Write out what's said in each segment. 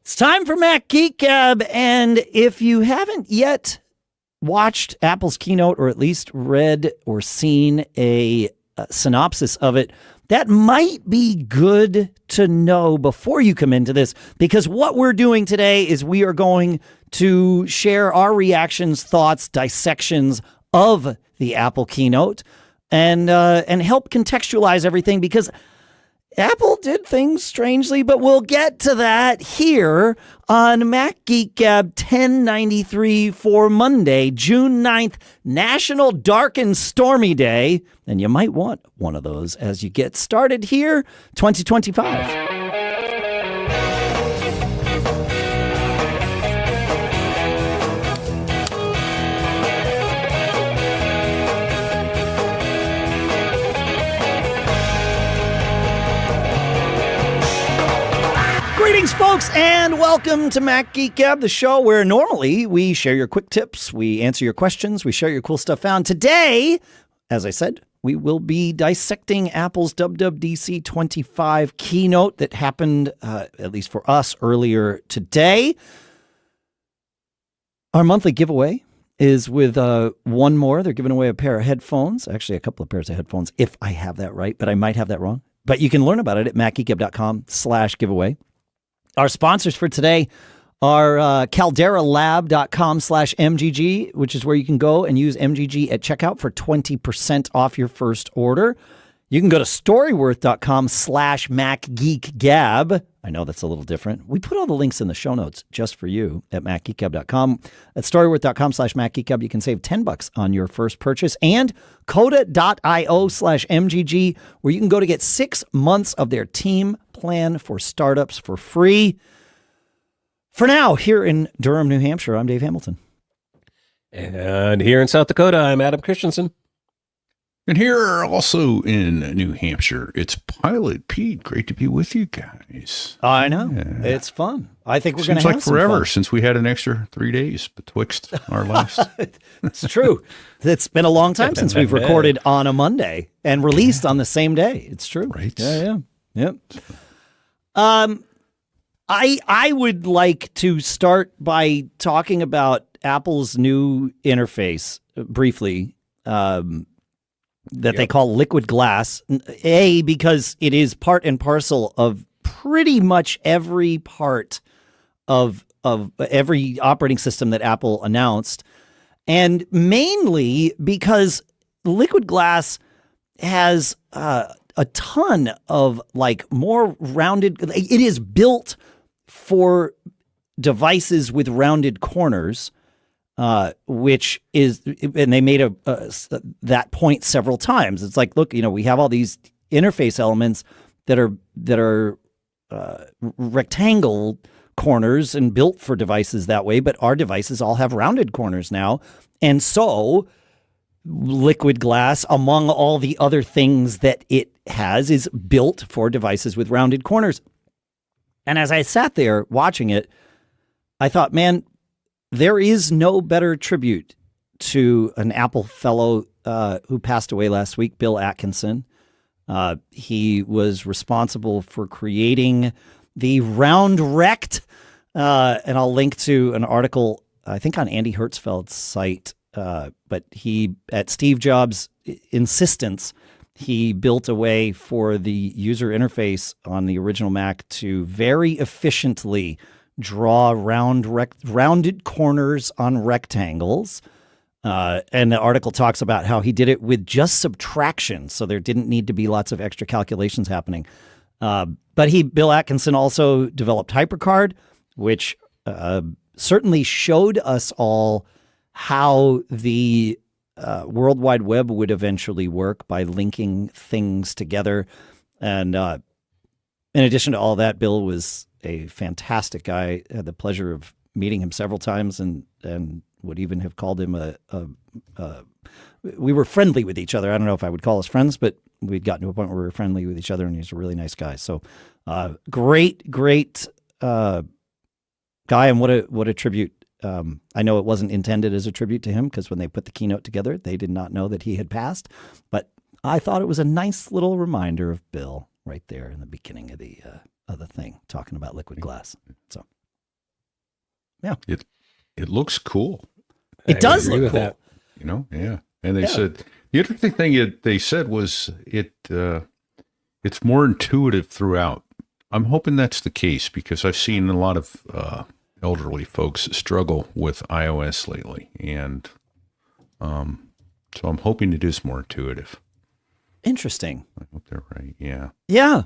It's time for Mac Geek Gab, and if you haven't yet watched Apple's keynote, or at least read or seen a synopsis of it, that might be good to know before you come into this, because what we're doing today is we are going to share our reactions, thoughts, dissections of the Apple keynote, and help contextualize everything, because Apple did things strangely, but we'll get to that here on Mac Geek Gab 1093 for Monday, June 9th, National Dark and Stormy Day. And you might want one of those as you get started here, 2025. Greetings, folks, and welcome to Mac Geek Gab, the show where normally we share your quick tips, we answer your questions, we share your cool stuff found. Today, as I said, we will be dissecting Apple's WWDC25 keynote that happened, at least for us, earlier today. Our monthly giveaway is with one more. They're giving away a pair of headphones, actually a couple of pairs of headphones, if I have that right, but I might have that wrong. But you can learn about it at macgeekgab.com/giveaway. Our sponsors for today are calderalab.com/MGG, which is where you can go and use MGG at checkout for 20% off your first order. You can go to storyworth.com/MacGeekGab. I know that's a little different. We put all the links in the show notes just for you at macgeekgab.com. At storyworth.com/MacGeekGab, you can save $10 on your first purchase. And Coda.io/MGG, where you can go to get 6 months of their team plan for startups for free. For now, here in Durham, New Hampshire, I'm Dave Hamilton. And here in South Dakota, I'm Adam Christianson. And here also in New Hampshire, it's Pilot Pete. Great to be with you guys. I know. Yeah. It's fun. I think we're going to have some fun. Seems like forever since we had an extra 3 days betwixt our last. It's true. It's been a long time since we've recorded on a Monday and released on the same day. It's true. Right. Yeah. Yep. I would like to start by talking about Apple's new interface briefly. That they call liquid glass, because it is part and parcel of pretty much every part of every operating system that Apple announced, and mainly because liquid glass has a ton of more rounded. It is built for devices with rounded corners. Which is, and they made that point several times. It's like, look, we have all these interface elements that are rectangle corners and built for devices that way, but our devices all have rounded corners now. And so liquid glass, among all the other things that it has, is built for devices with rounded corners. And as I sat there watching it, I thought, man, there is no better tribute to an Apple fellow who passed away last week, Bill Atkinson. He was responsible for creating the Round-Rect, and I'll link to an article, I think on Andy Hertzfeld's site, but he, at Steve Jobs' insistence, he built a way for the user interface on the original Mac to very efficiently draw rounded corners on rectangles. And the article talks about how he did it with just subtraction, so there didn't need to be lots of extra calculations happening. But Bill Atkinson also developed HyperCard, which certainly showed us all how the World Wide Web would eventually work by linking things together. And in addition to all that, Bill was a fantastic guy. I had the pleasure of meeting him several times, and would even have called him we were friendly with each other. I don't know if I would call us friends, but we'd gotten to a point where we were friendly with each other, and he's a really nice guy. So great guy, and what a tribute. I know it wasn't intended as a tribute to him, because when they put the keynote together, they did not know that he had passed, but I thought it was a nice little reminder of Bill right there in the beginning of the thing, talking about liquid glass. So Yeah. It looks cool. It does agree look with cool. that. You know, yeah. And they said the interesting thing they said was it's more intuitive throughout. I'm hoping that's the case because I've seen a lot of elderly folks struggle with iOS lately, and so I'm hoping it is more intuitive. Interesting. I hope they're right. Yeah. Yeah.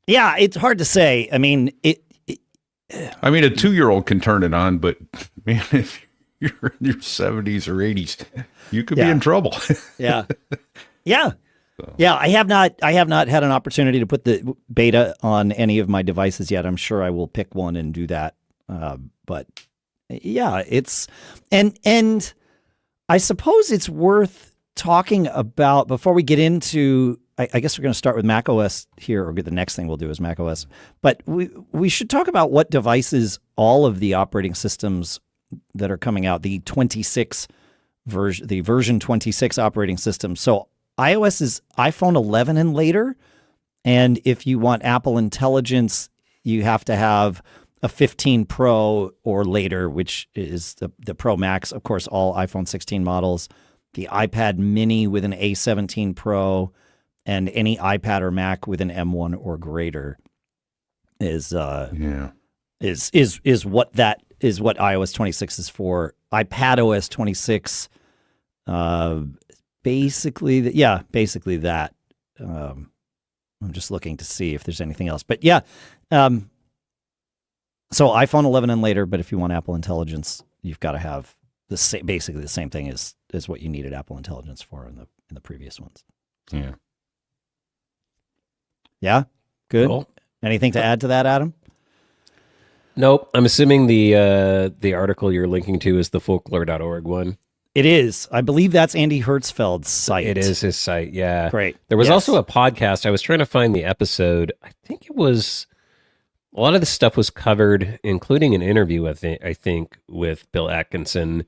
Yeah. It's hard to say. I mean, a 2-year-old can turn it on, but man, if you're in your 70s or 80s, you could be in trouble. Yeah. Yeah. Yeah, I have not had an opportunity to put the beta on any of my devices yet. I'm sure I will pick one and do that. But yeah, it's and I suppose it's worth talking about before we get into. I guess we're going to start with macOS here, or the next thing we'll do is macOS. But we should talk about what devices all of the operating systems that are coming out, the version 26 operating system. So iOS is iPhone 11 and later, and if you want Apple Intelligence, you have to have a 15 Pro or later, which is the Pro Max, of course, all iPhone 16 models, the iPad Mini with an A17 Pro, and any iPad or Mac with an M1 or greater is what iOS 26 is for. iPadOS 26. Basically that. I'm just looking to see if there's anything else, but yeah. So iPhone 11 and later, but if you want Apple Intelligence, you've got to have basically the same thing as what you needed Apple Intelligence for in the previous ones. Yeah. Yeah. Good. Cool. Anything to add to that, Adam? Nope. I'm assuming the article you're linking to is the folklore.org one. It is. I believe that's Andy Hertzfeld's site. It is his site, yeah. Great. There was also a podcast. I was trying to find the episode. I think it was, a lot of the stuff was covered, including an interview, I think, with Bill Atkinson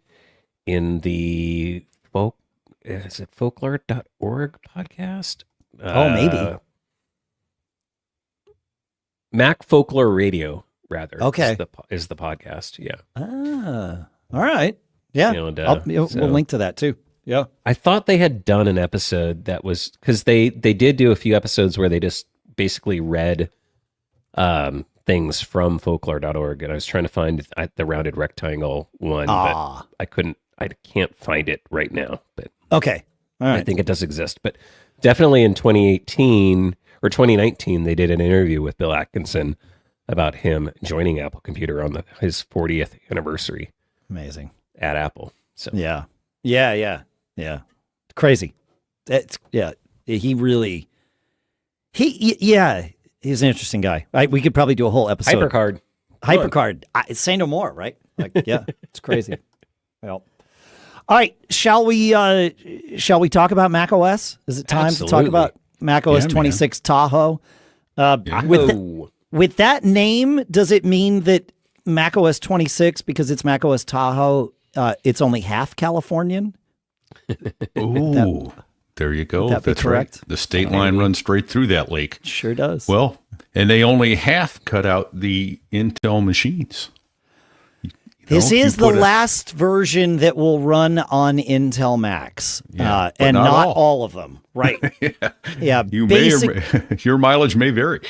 in the folklore.org podcast? Maybe. Mac Folklore Radio, rather. Okay. Is the podcast, yeah. All right. Yeah. And, we'll link to that too. Yeah. I thought they had done an episode that was, because they did do a few episodes where they just basically read things from folklore.org, and I was trying to find the rounded rectangle one, but I can't find it right now. But okay. All right. I think it does exist. But definitely in 2018 or 2019, they did an interview with Bill Atkinson about him joining Apple Computer on his 40th anniversary. Amazing. At Apple. So Yeah. Crazy. He's an interesting guy. We could probably do a whole episode. Hypercard. Say no more, right? Like, yeah, it's crazy. Well, all right. Shall we talk about macOS? Is it time to talk about macOS 26 Tahoe? With that name, does it mean that macOS 26, because it's macOS Tahoe, it's only half Californian? Ooh, there you go. That's correct. Right. The state line runs straight through that lake. Sure does. Well, and they only half cut out the Intel machines. This is the last version that will run on Intel Macs, and not all of them. Right. Yeah. Your mileage may vary.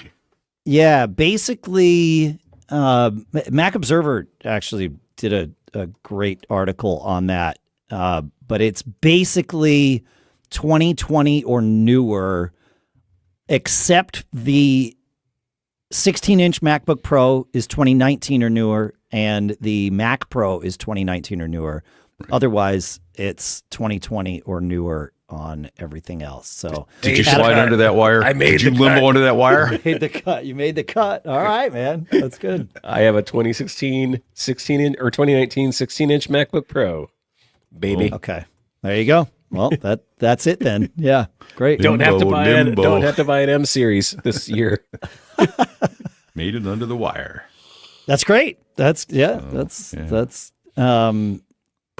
Yeah. Basically, Mac Observer actually did a great article on that. But it's basically 2020 or newer, except the 16-inch MacBook Pro is 2019 or newer, and the Mac Pro is 2019 or newer. Right. Otherwise, it's 2020 or newer on everything else. So, did you slide under that wire? Did you limbo under that wire? You made the cut. You made the cut. All right, man. That's good. I have a 2016 16-inch or 2019 16-inch MacBook Pro, baby. Okay, there you go. Well, that's it then. Yeah, great. Don't have to buy an M series this year. Made it under the wire. That's great. But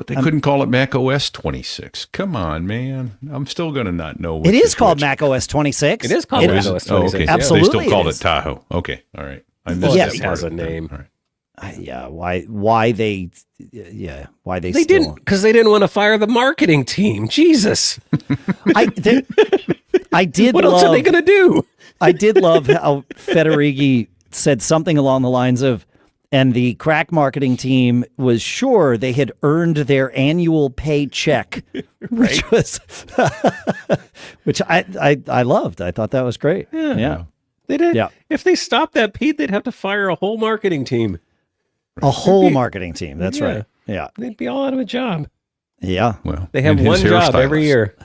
they couldn't call it macOS 26. Come on, man. I'm still going to not know. It is called macOS 26. It is called macOS 26. Oh, okay. Absolutely. They still called it Tahoe. Okay. All right. I missed that part. Has a name. All right. Why they They didn't, because they didn't want to fire the marketing team. Jesus. I did. What else are they going to do? I did love how Federighi said something along the lines of, and the crack marketing team was sure they had earned their annual paycheck, which was, which I loved. I thought that was great. Yeah. They did. Yeah. If they stopped that, Pete, they'd have to fire a whole marketing team. A whole marketing team. That's right. Yeah. They'd be all out of a job. Yeah. Well, They have one job every year.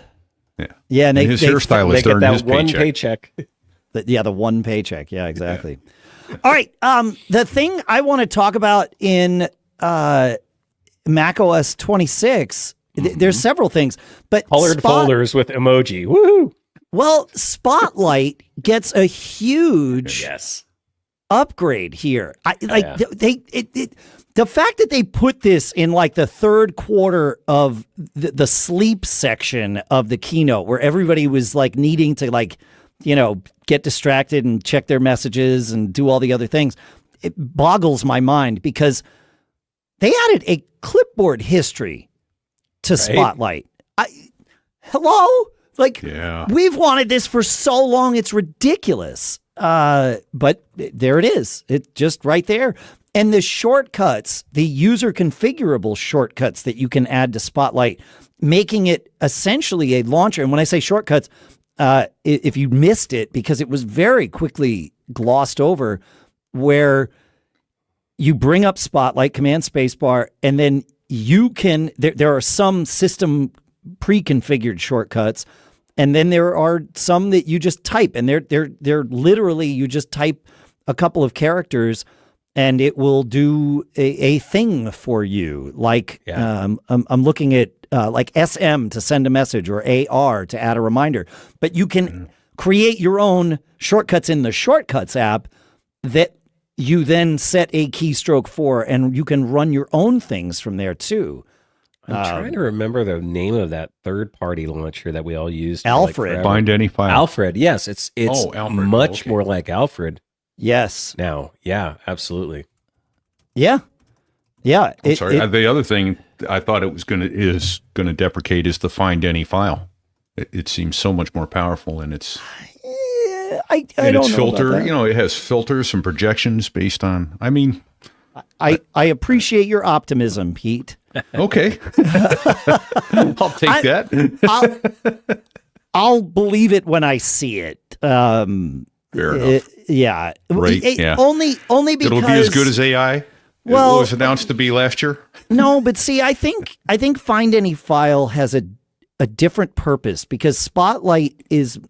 Yeah. Yeah. And his hairstylist They get earned that his one paycheck. The one paycheck. Yeah, exactly. Yeah. All right. The thing I want to talk about in macOS 26, there's several things, but Colored folders with emoji. Woohoo! Well, Spotlight gets a huge upgrade here. The fact that they put this in like the third quarter of the sleep section of the keynote, where everybody was like needing to get distracted and check their messages and do all the other things, it boggles my mind, because they added a clipboard history to Spotlight. Hello? We've wanted this for so long, it's ridiculous. But there it is. It's just right there. And the shortcuts, the user configurable shortcuts that you can add to Spotlight, making it essentially a launcher. And when I say shortcuts, if you missed it, because it was very quickly glossed over, where you bring up Spotlight, Command Spacebar, and then you can, there are some system pre-configured shortcuts, and then there are some that you just type, and they're literally, you just type a couple of characters and it will do a thing for you. Like, I'm looking at like SM to send a message, or AR to add a reminder. But you can create your own shortcuts in the Shortcuts app that you then set a keystroke for, and you can run your own things from there too. I'm trying to remember the name of that third-party launcher that we all used. Alfred. Find any file. Alfred. Yes, it's Alfred. much more like Alfred. Yes. Now, yeah, absolutely. Yeah. Yeah. I'm sorry. The other thing I thought it was is going to deprecate is the find any file. It seems so much more powerful, and it's I don't know filter. about that. It has filters and projections based on. I mean, I appreciate your optimism, Pete. Okay, I'll take that. I'll believe it when I see it. Fair enough. Yeah. Right. Only because it'll be as good as AI. Well, it was announced to be last year. No, but see, I think Find Any File has a different purpose, because Spotlight is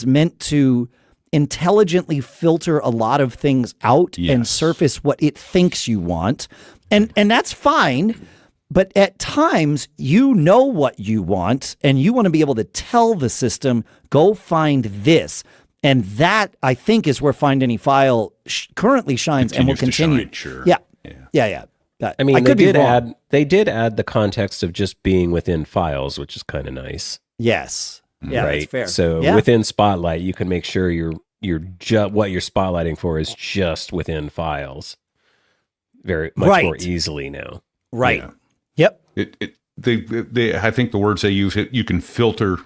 meant to intelligently filter a lot of things out and surface what it thinks you want. And that's fine. But at times, you know what you want, and you want to be able to tell the system, go find this. And that, I think, is where Find Any File currently shines and will continue. Sure. Yeah. I mean, they did add the context of just being within files, which is kind of nice. Yes. Yeah, right? that's fair. So within Spotlight, you can make sure what you're spotlighting for is just within files. Very much more easily now. Right. Yeah. Yep. I think the words they use, you can filter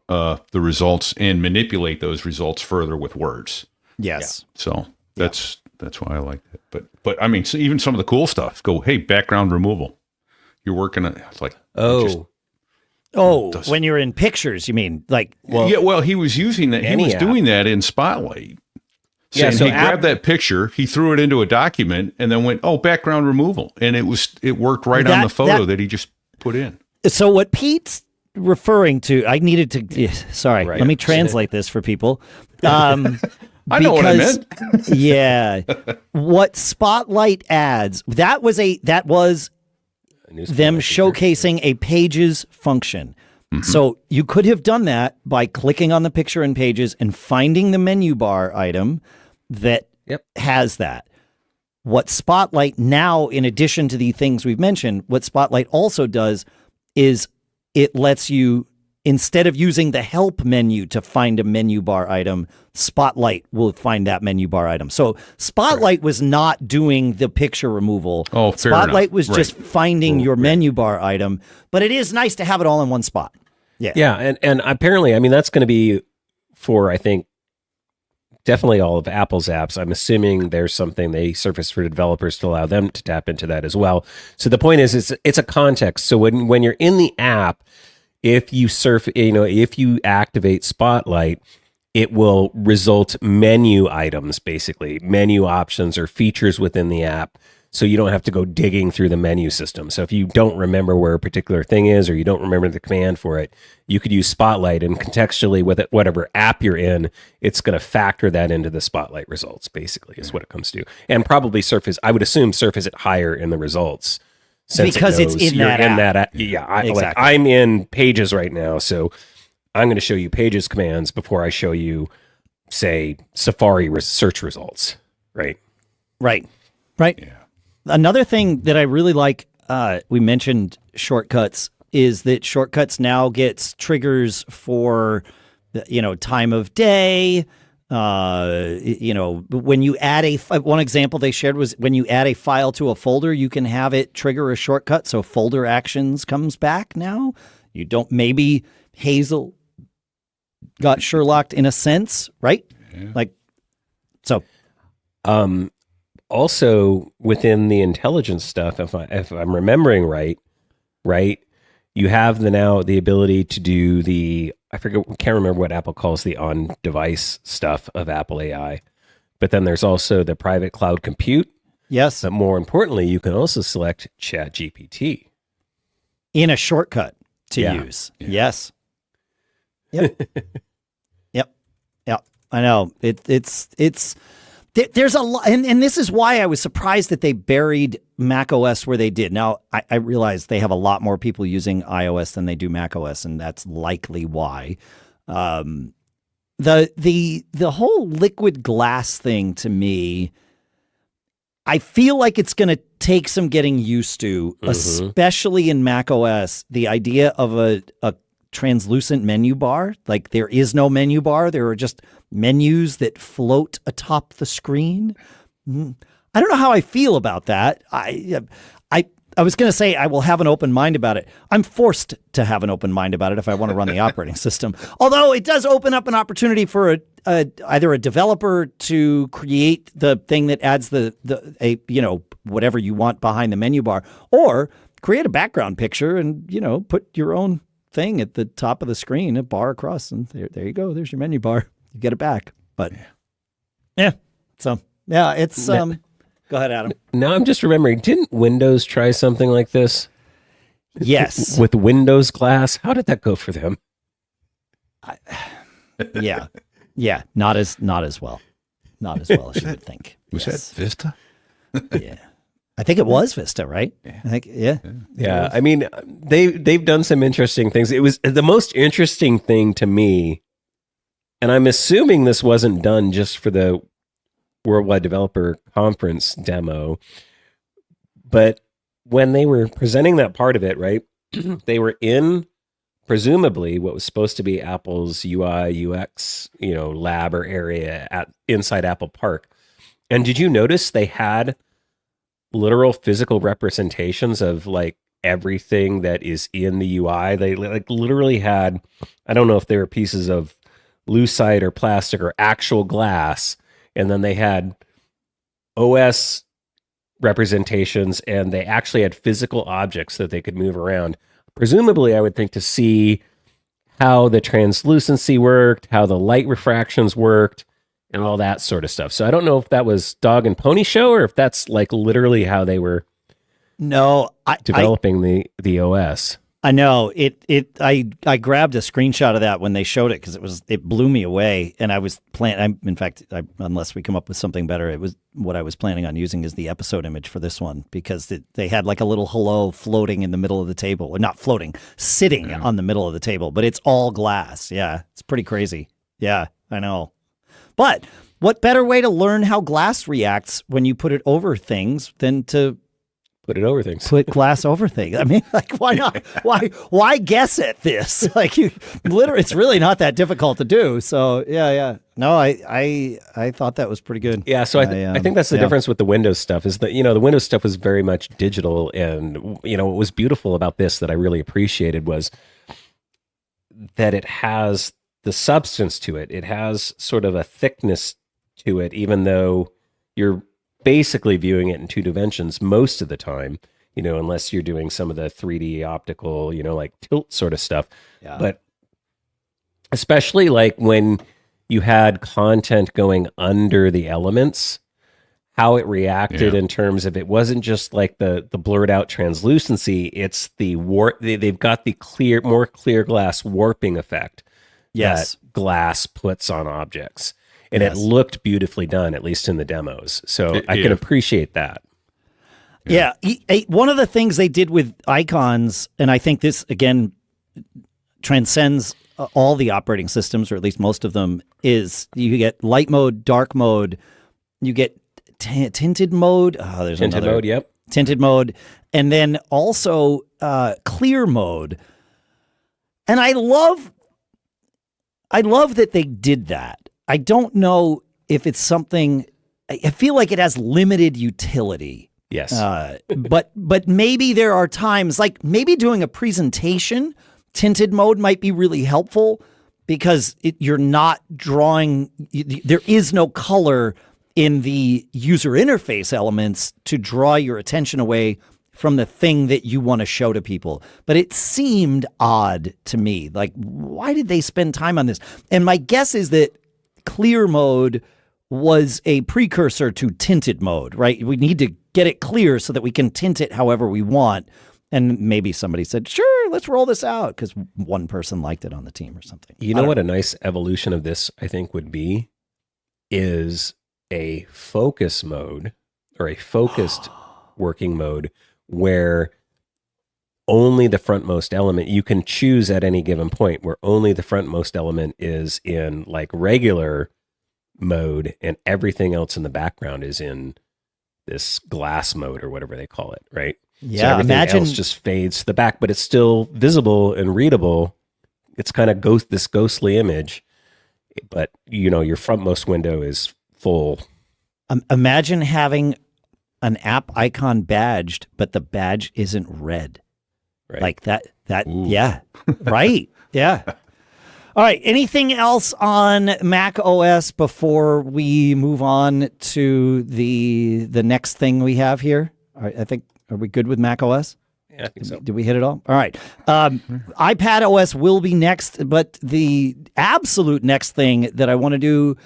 the results and manipulate those results further with words. Yes. Yeah. So that's why I like it. But I mean, so even some of the cool stuff, hey, background removal. You're working on it's like, when you're in pictures, you mean? He was using that. He was doing that in Spotlight. Saying, he grabbed that picture, he threw it into a document, and then went, background removal. And it worked right on the photo that he just put in. So what Pete's referring to, I needed to, sorry, let me translate this for people. I know what I meant. Yeah. What Spotlight adds, that was them showcasing a Pages function. Mm-hmm. So you could have done that by clicking on the picture in Pages and finding the menu bar item that has that. What Spotlight now, in addition to the things we've mentioned, what Spotlight also does is it lets you instead of using the help menu to find a menu bar item, Spotlight will find that menu bar item. So Spotlight was not doing the picture removal. Oh, fair Spotlight enough. was just finding your menu bar item, but it is nice to have it all in one spot. Yeah, and apparently, I mean, that's going to be for, I think, definitely all of Apple's apps. I'm assuming there's something they surface for developers to allow them to tap into that as well. So the point is, it's a context. So when you're in the app, if you activate Spotlight, it will result menu items, basically menu options or features within the app. So you don't have to go digging through the menu system. So if you don't remember where a particular thing is, or you don't remember the command for it, you could use Spotlight, and contextually with it, whatever app you're in, it's going to factor that into the Spotlight results, basically, is what it comes to. And probably I would assume surface it higher in the results. Because it's in that app. Yeah, Exactly. I'm in Pages right now, so I'm going to show you Pages commands before I show you, say, Safari search results, right? Right. Yeah. Another thing that I really like, we mentioned shortcuts, is that shortcuts now gets triggers for, time of day. When you add one example they shared was when you add a file to a folder, you can have it trigger a shortcut. So folder actions comes back now. You don't, maybe Hazel got Sherlocked in a sense, right? Yeah. Also, within the intelligence stuff, if I'm remembering right, you have now the ability to do can't remember what Apple calls the on-device stuff of Apple AI, but then there's also the private cloud compute. Yes. But more importantly, you can also select ChatGPT In a shortcut to Yeah. use. Yeah. Yes. Yep. Yep. I know. There's a lot, and this is why I was surprised that they buried macOS where they did. Now, I realize they have a lot more people using iOS than they do macOS, and that's likely why. The whole liquid glass thing, to me, I feel like it's going to take some getting used to, especially in macOS. The idea of a translucent menu bar, like there is no menu bar, there are just menus that float atop the screen. I don't know how I feel about that. I was going to say I will have an open mind about it. I'm forced to have an open mind about it if I want to run the operating system. Although it does open up an opportunity for either a developer to create the thing that adds whatever you want behind the menu bar, or create a background picture and put your own thing at the top of the screen, a bar across, and there you go. There's your menu bar. You get it back. But it's go ahead, Adam. Now I'm just remembering, didn't Windows try something like this? Yes. With Windows Glass? How did that go for them? Yeah. Not as well. Not as well as you would think. Was that Vista? Yeah. I think it was Vista, right? Yeah. I think, yeah. Yeah, I mean, they've done some interesting things. It was the most interesting thing to me, and I'm assuming this wasn't done just for the Worldwide Developer Conference demo, but when they were presenting that part of it, right, they were in presumably what was supposed to be Apple's UI UX, lab or area inside Apple Park. And did you notice they had literal physical representations of like everything that is in the UI? They like literally had, I don't know if they were pieces of lucite or plastic or actual glass, and then they had OS representations, and they actually had physical objects that they could move around. Presumably, I would think to see how the translucency worked, how the light refractions worked, and all that sort of stuff. So I don't know if that was dog and pony show or if that's like literally how they were developing the OS. I know I grabbed a screenshot of that when they showed it because it blew me away, and I was unless we come up with something better, it was what I was planning on using as the episode image for this one, because they had like a little hello floating in the middle of the table, or not floating, sitting on the middle of the table, but it's all glass. Yeah, it's pretty crazy. Yeah, I know. But what better way to learn how glass reacts when you put it over things than to Put it over things. Put glass over things. I mean, like, why not? Why guess at this? Like, you literally, it's really not that difficult to do. So yeah. No, I thought that was pretty good. Yeah, so I think that's the difference with the Windows stuff is that, the Windows stuff was very much digital, and, what was beautiful about this that I really appreciated was that it has the substance to it. It has sort of a thickness to it, even though you're basically viewing it in two dimensions most of the time, unless you're doing some of the 3D optical, like tilt sort of stuff. Yeah. But especially like when you had content going under the elements, how it reacted in terms of it wasn't just like the blurred out translucency, it's the warp. They've got the more clear glass warping effect that glass puts on objects. And it looked beautifully done, at least in the demos. So I can appreciate that. Yeah. One of the things they did with icons, and I think this, again, transcends all the operating systems, or at least most of them, is you get light mode, dark mode, you get tinted mode. Oh, there's tinted another. Mode, yep. Tinted mode. And then also clear mode. And I love that they did that. I don't know if it's something. I feel like it has limited utility. Yes, but maybe there are times, like maybe doing a presentation, tinted mode might be really helpful because you're not drawing. There is no color in the user interface elements to draw your attention away from the thing that you want to show to people. But it seemed odd to me. Like, why did they spend time on this? And my guess is that clear mode was a precursor to tinted mode, right? We need to get it clear so that we can tint it however we want. And maybe somebody said, sure, let's roll this out because one person liked it on the team or something. You know what a nice evolution of this, I think, would be is a focus mode or a focused working mode where only the frontmost element, you can choose at any given point where only the frontmost element is in like regular mode and everything else in the background is in this glass mode or whatever they call it, right? Yeah, so everything imagine else just fades to the back, but it's still visible and readable. It's kind of this ghostly image, but your frontmost window is full. Imagine having an app icon badged, but the badge isn't red. Right. Like that, yeah, right. Yeah. All right. Anything else on Mac OS before we move on to the next thing we have here? All right, are we good with Mac OS? Yeah, I think so. Did we hit it all? All right. iPadOS will be next, but the absolute next thing that I want to do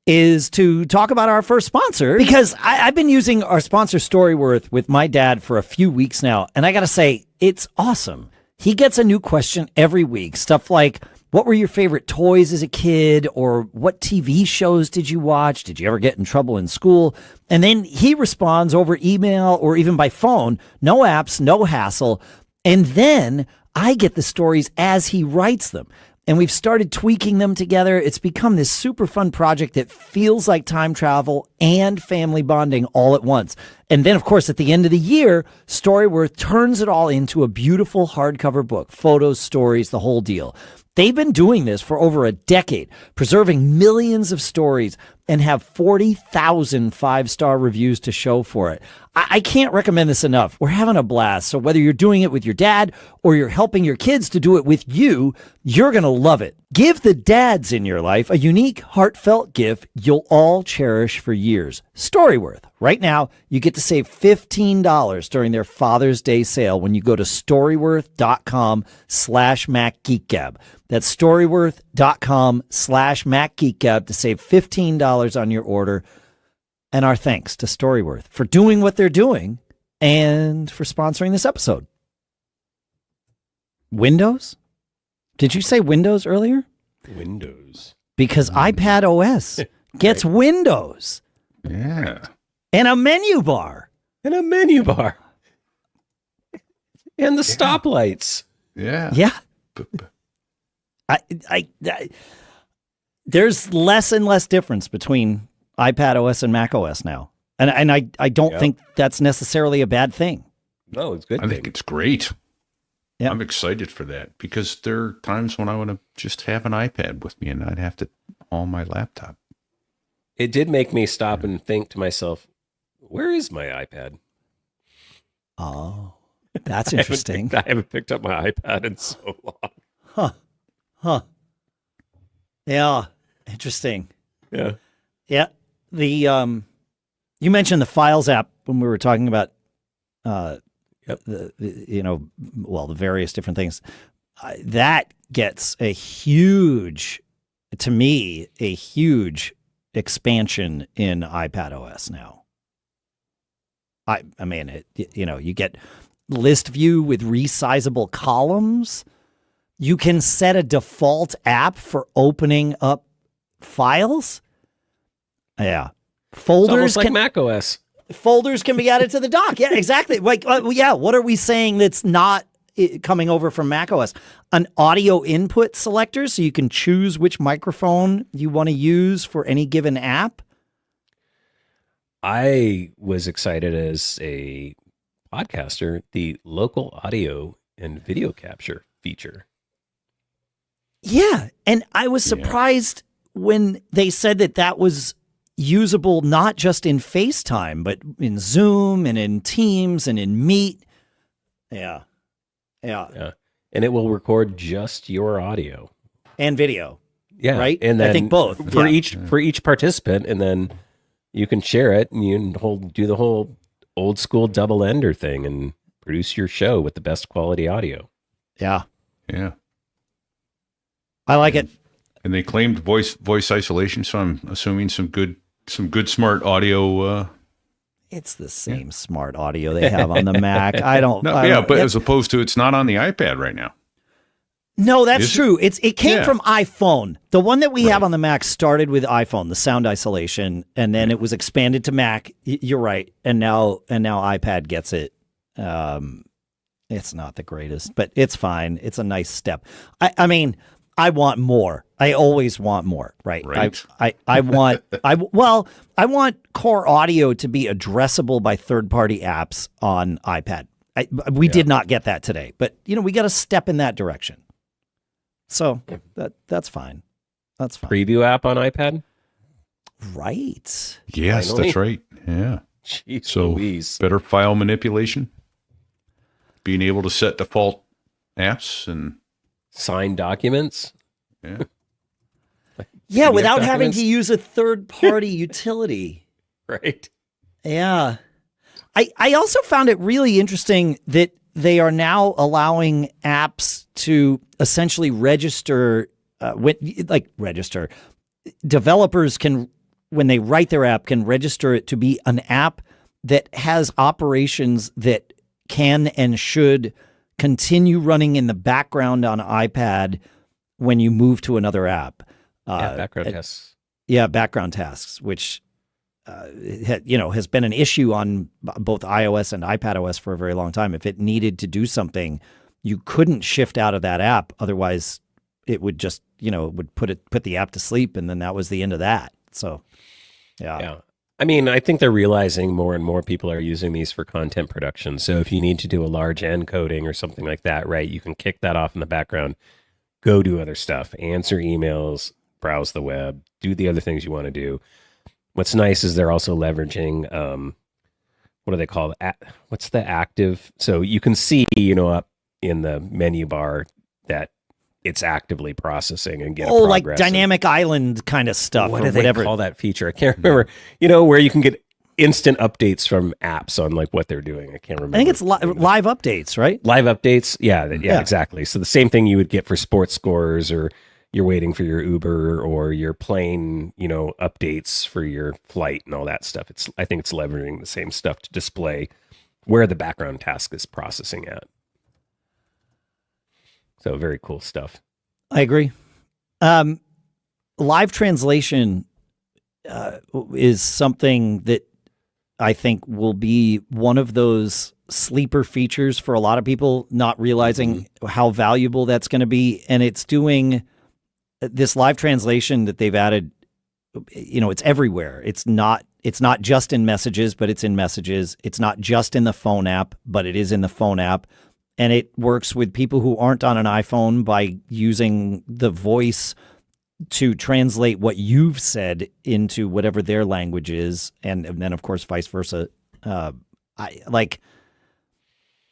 is to talk about our first sponsor, because I've been using our sponsor Storyworth with my dad for a few weeks now, and I got to say, it's awesome. He gets a new question every week, stuff like, what were your favorite toys as a kid? Or what TV shows did you watch? Did you ever get in trouble in school? And then he responds over email or even by phone, no apps, no hassle. And then I get the stories as he writes them. And we've started tweaking them together. It's become this super fun project that feels like time travel and family bonding all at once. And then, of course, at the end of the year, Storyworth turns it all into a beautiful hardcover book, photos, stories, the whole deal. They've been doing this for over a decade, preserving millions of stories, and have 40,000 five-star reviews to show for it. I can't recommend this enough. We're having a blast. So whether you're doing it with your dad or you're helping your kids to do it with you, you're going to love it. Give the dads in your life a unique, heartfelt gift you'll all cherish for years. Storyworth. Right now, you get to save $15 during their Father's Day sale when you go to storyworth.com/Mac Geek Gab. That's storyworth.com/Mac Geek Gab to save $15 on your order. And our thanks to Storyworth for doing what they're doing and for sponsoring this episode. Windows? Did you say Windows earlier? Windows. Because iPadOS gets Windows. Yeah. And a menu bar. And a menu bar. And the stoplights. Yeah. Yeah. There's less and less difference between iPadOS and macOS now. And I don't think that's necessarily a bad thing. No, it's a good. I think it's great. Yeah. I'm excited for that because there are times when I want to just have an iPad with me and not have to on my laptop. It did make me stop and think to myself, where is my iPad? Oh, that's interesting. I haven't picked up my iPad in so long. Huh. Yeah. Interesting. Yeah. Yeah. The you mentioned the Files app when we were talking about the various different things. That gets a huge expansion in iPadOS now. I mean, you get list view with resizable columns. You can set a default app for opening up files. Yeah. Folders like macOS. Folders can be added to the dock. Yeah, exactly. Like, what are we saying that's not coming over from macOS? An audio input selector so you can choose which microphone you want to use for any given app. I was excited as a podcaster, the local audio and video capture feature. Yeah, and I was surprised when they said that was usable not just in FaceTime, but in Zoom and in Teams and in Meet. Yeah. And it will record just your audio and video. Yeah, right. And then I think both for each participant, and then you can share it and you can do the whole old school double ender thing and produce your show with the best quality audio. Yeah. I like it. And they claimed voice isolation, so I'm assuming some good smart audio. It's the same smart audio they have on the Mac. But as opposed to it's not on the iPad right now. No, that's true. It came from iPhone. The one that we have on the Mac started with iPhone, the sound isolation, and then it was expanded to Mac. You're right, and now iPad gets it. It's not the greatest, but it's fine. It's a nice step. I mean, I want more. I always want more, right? I want core audio to be addressable by third-party apps on iPad. We did not get that today, but we got to step in that direction. So that's fine. That's fine. Preview app on iPad? Right. Yes, Finally? That's right. Yeah. Jeez so Louise. Better file manipulation, being able to set default apps and sign documents. Yeah, without having to use a third-party utility. Right. Yeah. I also found it really interesting that they are now allowing apps to essentially register. Developers can, when they write their app, can register it to be an app that has operations that can and should continue running in the background on iPad when you move to another app. Background tasks. Yeah, background tasks, which has been an issue on both iOS and iPadOS for a very long time. If it needed to do something, you couldn't shift out of that app. Otherwise, it would just would put the app to sleep, and then that was the end of that. So, yeah. I mean, I think they're realizing more and more people are using these for content production. So if you need to do a large encoding or something like that, right, you can kick that off in the background, go do other stuff, answer emails, browse the web, do the other things you want to do. What's nice is they're also leveraging, what do they call it? What's the active? So you can see, up in the menu bar that it's actively processing and get like dynamic island kind of stuff. What do they call that feature? I can't remember. Where you can get instant updates from apps on like what they're doing. I can't remember. I think it's live updates, right? Live updates. Yeah, exactly. So the same thing you would get for sports scores, or you're waiting for your Uber, or your plane, updates for your flight and all that stuff. I think it's leveraging the same stuff to display where the background task is processing at. So very cool stuff. I agree. Live translation is something that I think will be one of those sleeper features for a lot of people, not realizing how valuable that's going to be. And it's doing this live translation that they've added, it's everywhere. It's not It's not just in Messages, but it's in Messages. It's not just in the phone app, but it is in the phone app. And it works with people who aren't on an iPhone by using the voice to translate what you've said into whatever their language is. And then, of course, vice versa. I like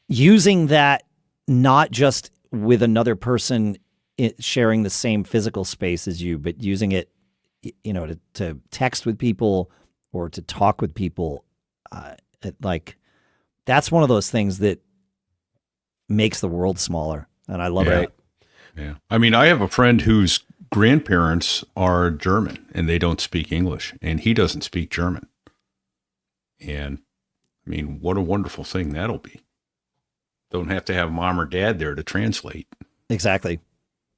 using that not just with another person sharing the same physical space as you, but using it, to text with people or to talk with people. That's one of those things that makes the world smaller. And I love it. Yeah. I mean, I have a friend whose grandparents are German and they don't speak English, and he doesn't speak German. And I mean, what a wonderful thing that'll be. Don't have to have mom or dad there to translate. Exactly.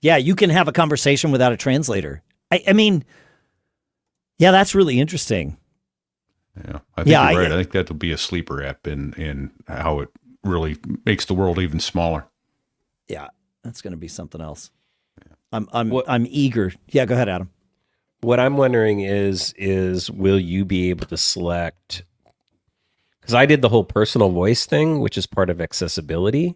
Yeah, you can have a conversation without a translator. I mean, yeah, that's really interesting. Yeah, I think you're right. I think that'll be a sleeper app in how it really makes the world even smaller. Yeah, that's going to be something else. Yeah. I'm eager. Yeah, go ahead, Adam. What I'm wondering is will you be able to select? Because I did the whole personal voice thing, which is part of accessibility,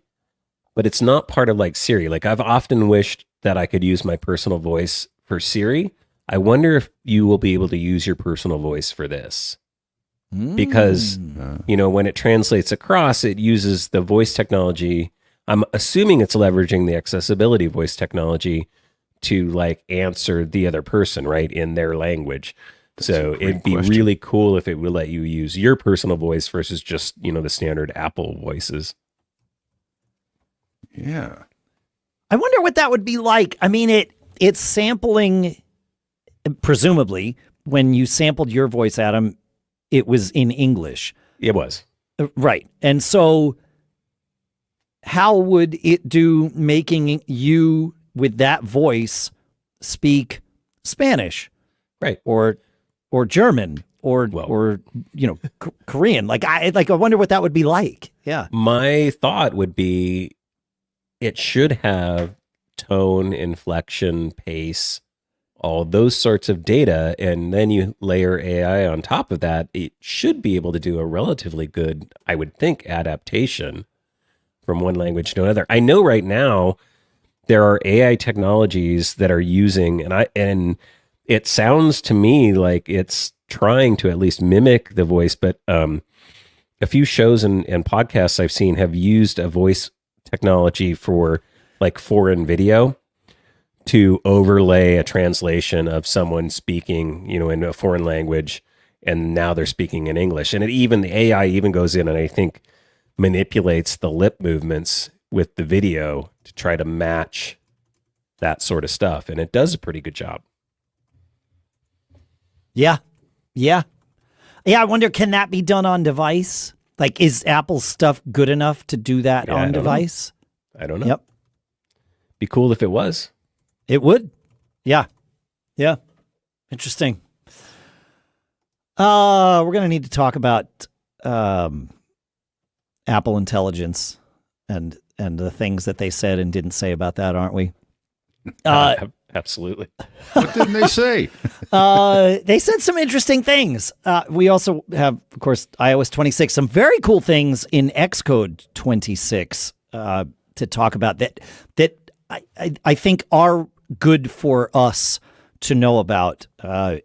but it's not part of like Siri. Like I've often wished that I could use my personal voice for Siri. I wonder if you will be able to use your personal voice for this. Because, when it translates across, it uses the voice technology. I'm assuming it's leveraging the accessibility voice technology to like answer the other person, right, in their language. So it'd be really cool if it would let you use your personal voice versus just, the standard Apple voices. Yeah. I wonder what that would be like. I mean, it's sampling, presumably, when you sampled your voice, Adam, it was in English. It was. Right. And so how would it do making you with that voice speak Spanish? Right. Or German or Korean. I wonder what that would be like. Yeah. My thought would be it should have tone, inflection, pace, all those sorts of data, and then you layer AI on top of that. It should be able to do a relatively good, I would think, adaptation from one language to another. I know right now there are AI technologies that are using, and it sounds to me like it's trying to at least mimic the voice, but a few shows and podcasts I've seen have used a voice technology for like foreign video to overlay a translation of someone speaking, in a foreign language, and now they're speaking in English. And the AI even goes in and I think manipulates the lip movements with the video to try to match that sort of stuff. And it does a pretty good job. Yeah. Yeah. Yeah, I wonder, can that be done on device? Like, is Apple's stuff good enough to do that on device? I don't know. Yep. Be cool if it was. It would. Yeah. Yeah. Interesting. We're going to need to talk about Apple Intelligence and the things that they said and didn't say about that, aren't we? Absolutely. What didn't they say? They said some interesting things. We also have, of course, iOS 26, some very cool things in Xcode 26 to talk about that I think are good for us to know about,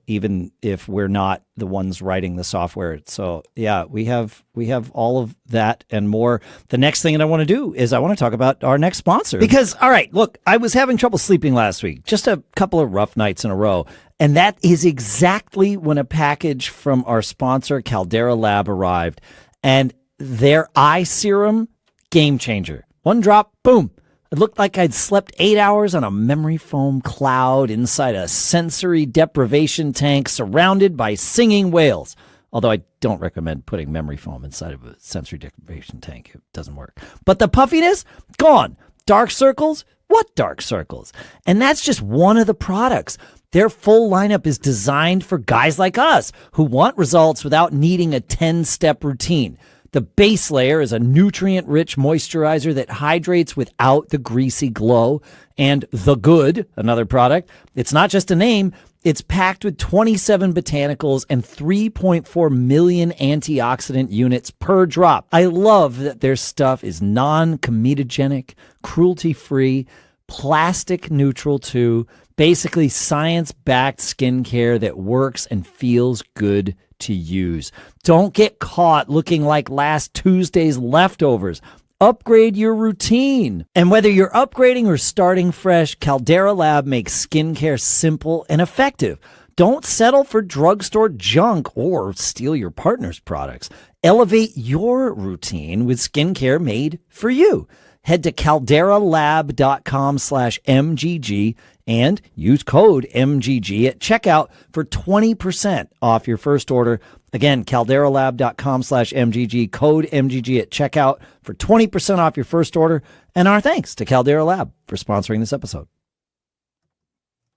even if we're not the ones writing the software. So yeah, we have all of that and more. The next thing that I want to do is I want to talk about our next sponsor. Because, all right, look, I was having trouble sleeping last week, just a couple of rough nights in a row. And that is exactly when a package from our sponsor, Caldera Lab, arrived. And their eye serum, game changer. One drop, boom. It looked like I'd slept 8 hours on a memory foam cloud inside a sensory deprivation tank surrounded by singing whales. Although I don't recommend putting memory foam inside of a sensory deprivation tank. It doesn't work. But the puffiness, gone. Dark circles? What dark circles? And that's just one of the products. Their full lineup is designed for guys like us who want results without needing a 10-step routine. The base layer is a nutrient-rich moisturizer that hydrates without the greasy glow. And The Good, another product, it's not just a name, It's packed with 27 botanicals and 3.4 million antioxidant units per drop. I love that their stuff is non-comedogenic, cruelty-free, plastic neutral too. Basically science-backed skincare that works and feels good to use. Don't get caught looking like last Tuesday's leftovers. Upgrade your routine. And whether you're upgrading or starting fresh, Caldera Lab makes skincare simple and effective. Don't settle for drugstore junk or steal your partner's products. Elevate your routine with skincare made for you. Head to calderalab.com/MGG and use code MGG at checkout for 20% off your first order. Again, calderalab.com/MGG, code MGG at checkout for 20% off your first order. And our thanks to Caldera Lab for sponsoring this episode.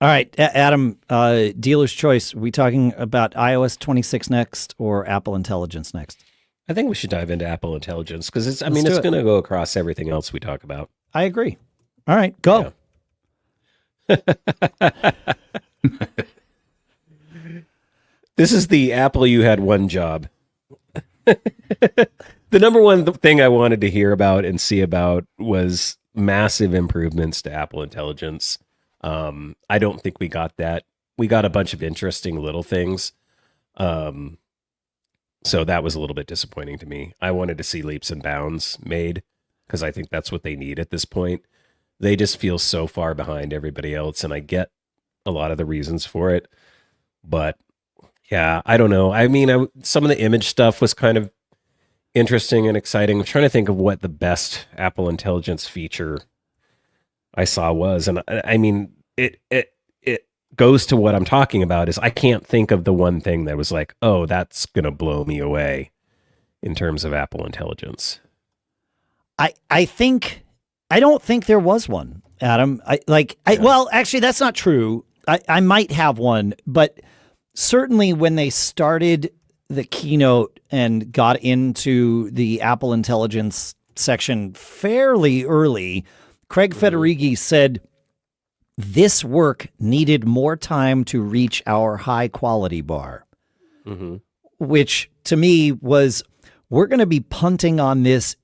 All right, Adam, dealer's choice. Are we talking about iOS 26 next or Apple Intelligence next? I think we should dive into Apple Intelligence because it's going to go across everything else we talk about. I agree. All right, go. Yeah. This is the Apple you had one job. The number one thing I wanted to hear about and see about was massive improvements to Apple Intelligence. I don't think we got that. We got a bunch of interesting little things. So that was a little bit disappointing to me. I wanted to see leaps and bounds made because I think that's what they need at this point. They just feel so far behind everybody else, and I get a lot of the reasons for it. But yeah, I don't know. I mean, some of the image stuff was kind of interesting and exciting. I'm trying to think of what the best Apple Intelligence feature I saw was. And I mean, it goes to what I'm talking about is I can't think of the one thing that was like, oh, that's going to blow me away in terms of Apple Intelligence. I don't think there was one, Adam. Well, actually, that's not true. I might have one, but certainly when they started the keynote and got into the Apple Intelligence section fairly early, Craig Federighi said, this work needed more time to reach our high quality bar, which to me was, we're going to be punting on this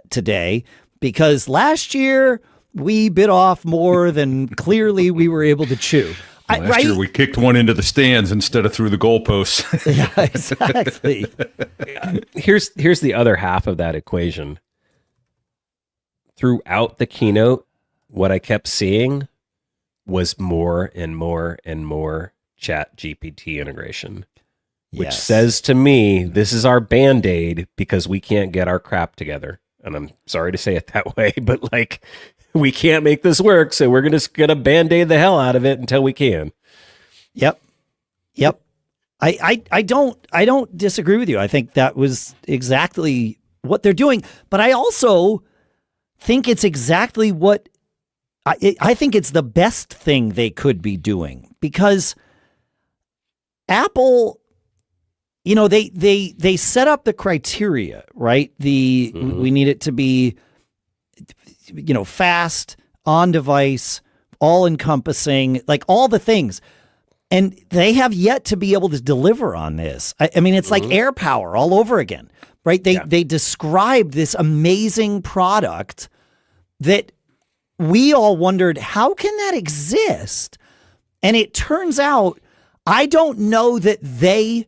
today because last year we bit off more than clearly we were able to chew. Last year we kicked one into the stands instead of through the goalposts. Yeah, exactly. Here's the other half of that equation. Throughout the keynote, what I kept seeing was more and more and more Chat GPT integration, which says to me, this is our Band-Aid because we can't get our crap together. And I'm sorry to say it that way, but like, we can't make this work, so we're just gonna Band-Aid the hell out of it until we can. Yep. I don't disagree with you. I think that was exactly what they're doing, but I also think it's exactly what I think it's the best thing they could be doing, because Apple, you know, they set up the criteria, right? We need it to be, you know, fast, on device, all encompassing, like all the things. And they have yet to be able to deliver on this. I mean, it's like Air Power all over again, right? They described this amazing product that we all wondered, how can that exist? And it turns out, I don't know that they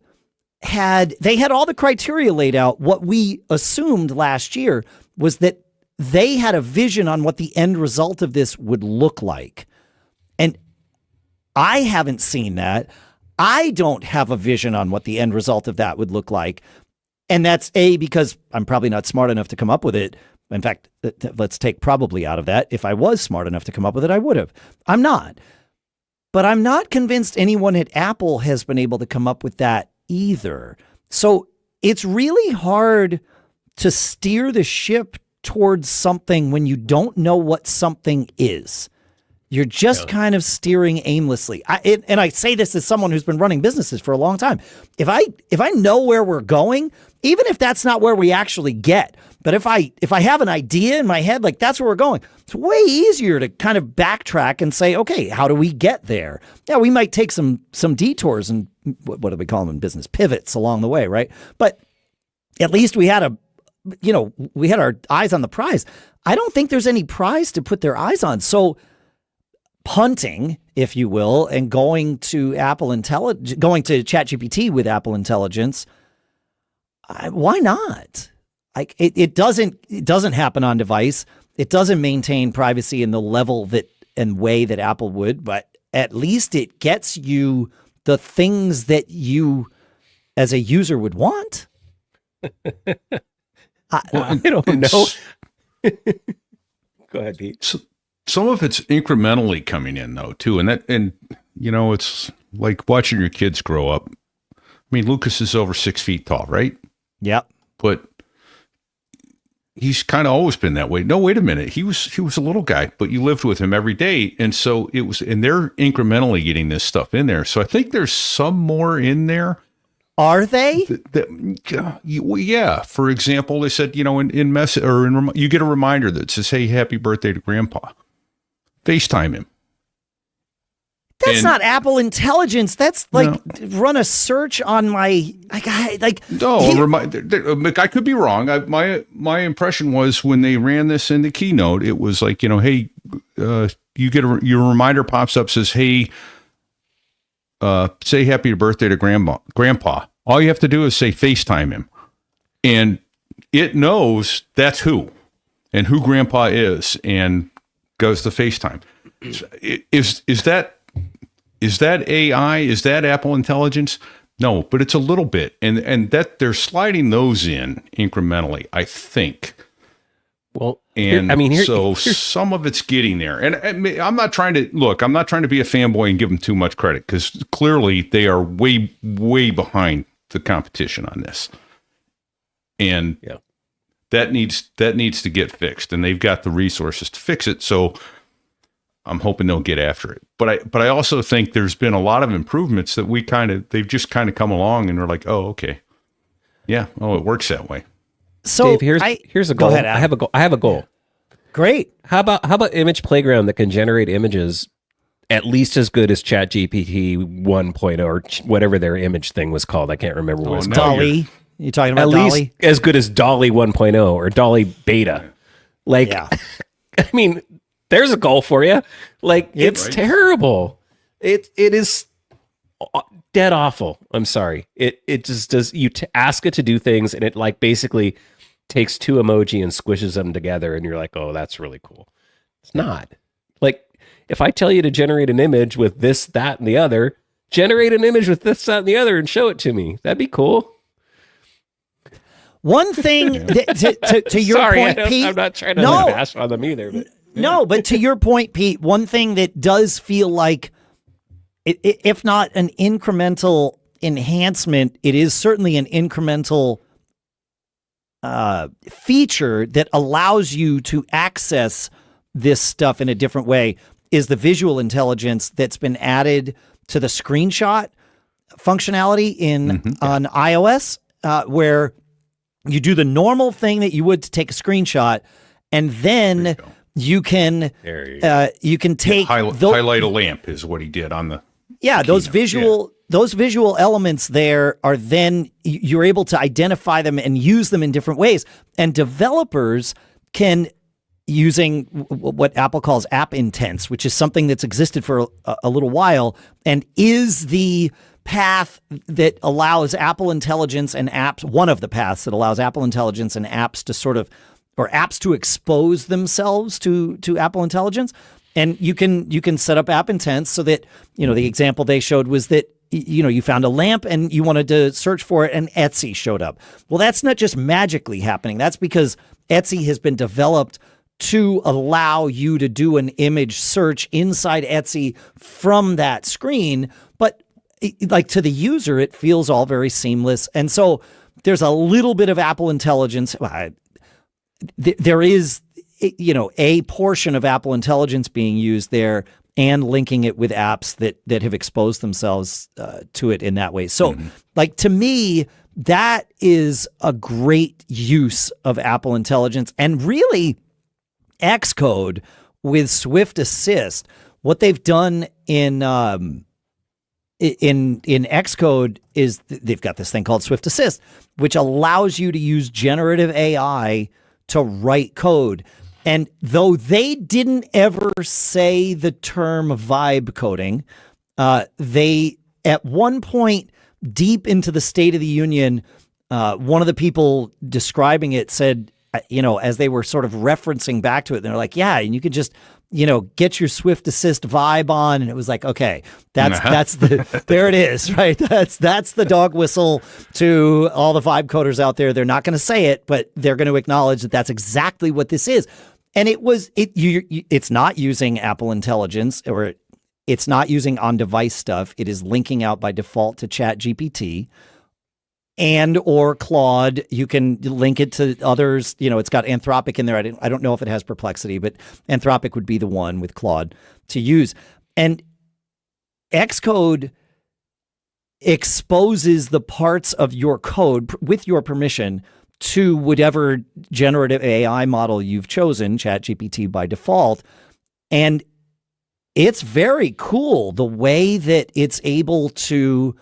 had all the criteria laid out. What we assumed last year was that they had a vision on what the end result of this would look like. And I haven't seen that. I don't have a vision on what the end result of that would look like. And that's because I'm probably not smart enough to come up with it. In fact, let's take probably out of that. If I was smart enough to come up with it, I would have. I'm not. But I'm not convinced anyone at Apple has been able to come up with that either. So it's really hard to steer the ship towards something when you don't know what something is. You're just kind of steering aimlessly. And I say this as someone who's been running businesses for a long time. If I know where we're going, even if that's not where we actually get, but if I have an idea in my head, like that's where we're going, it's way easier to kind of backtrack and say, okay, how do we get there? Yeah, we might take some detours and what do we call them in business? Pivots along the way, right? But at least we had our eyes on the prize. I don't think there's any prize to put their eyes on. So punting, if you will, and going to ChatGPT with Apple Intelligence, why not? Like it doesn't happen on device. It doesn't maintain privacy in the level and way that Apple would, but at least it gets you the things that you as a user would want. I don't know. Go ahead, Pete. So, some of it's incrementally coming in though too, and it's like watching your kids grow up. I mean, Lucas is over 6 feet tall, right? Yep. But he's kind of always been that way. No, wait a minute. He was a little guy, but you lived with him every day, and so it was. And they're incrementally getting this stuff in there. So I think there's some more in there. Are they? Yeah. For example, they said, in message or you get a reminder that says, "Hey, happy birthday to Grandpa." FaceTime him. That's not Apple Intelligence. That's like run a search on my No, I could be wrong. My impression was when they ran this in the keynote, it was like, hey, you get your reminder pops up, says, "Hey, say happy birthday to Grandpa." All you have to do is say FaceTime him, and it knows that's who and who Grandpa is, and goes to FaceTime. Is that AI? Is that Apple Intelligence? No, but it's a little bit, and that they're sliding those in incrementally, I think. Well, here's some of it's getting there, and I'm not trying to be a fanboy and give them too much credit, because clearly they are way, way behind the competition on this, and that needs to get fixed, and they've got the resources to fix it. So I'm hoping they'll get after it. But I also think there's been a lot of improvements that they've just kind of come along, and we're like, oh, okay, yeah, it works that way. So Dave, here's a goal. Go ahead, I have a goal. Great. How about Image Playground that can generate images at least as good as ChatGPT 1.0 or whatever their image thing was called? I can't remember what it's called. Dolly. You talking about at Dolly? Least as good as Dolly 1.0 or Dolly Beta. I mean, there's a goal for you. It's terrible. It is dead awful. I'm sorry. It just does. You ask it to do things, and it basically takes two emoji and squishes them together, and you're like, oh, that's really cool. It's not. If I tell you to generate an image with this, that, and the other, generate an image with this, that, and the other, and show it to me. That'd be cool. One thing to your point, Pete. I'm not trying to bash on them either. But. No, but to your point, Pete, one thing that does feel like, if not an incremental enhancement, it is certainly an incremental feature that allows you to access this stuff in a different way, is the visual intelligence that's been added to the screenshot functionality on iOS, where you do the normal thing that you would to take a screenshot, and then you can take highlight a lamp is what he did on the those visual elements there are then you're able to identify them and use them in different ways, and developers can, using what Apple calls app intents, which is something that's existed for a little while and is the path that allows Apple Intelligence and apps, one of the paths that allows Apple Intelligence and apps to apps to expose themselves to Apple Intelligence. And you can set up app intents so that, the example they showed was that, you found a lamp and you wanted to search for it and Etsy showed up. Well, that's not just magically happening. That's because Etsy has been developed to allow you to do an image search inside Etsy from that screen. But to the user, it feels all very seamless. And so there's a little bit of Apple Intelligence. There is, a portion of Apple Intelligence being used there. and linking it with apps that have exposed themselves to it in that way. So, like, to me, that is a great use of Apple Intelligence. And really, Xcode with Swift Assist, what they've done in Xcode is they've got this thing called Swift Assist, which allows you to use generative AI to write code. And though they didn't ever say the term vibe coding, they, at one point deep into the State of the Union, one of the people describing it said, as they were sort of referencing back to it, they're like, yeah, and you could just, get your Swift Assist vibe on. And it was like, okay, that's there it is, right? That's the dog whistle to all the vibe coders out there. They're not going to say it, but they're going to acknowledge that that's exactly what this is. And it's not using Apple Intelligence, or it's not using on-device stuff. It is linking out by default to ChatGPT and or Claude. You can link it to others. It's got Anthropic in there. I don't know if it has Perplexity, but Anthropic would be the one with Claude to use. And Xcode exposes the parts of your code with your permission to whatever generative AI model you've chosen, ChatGPT by default. And it's very cool the way that it's able to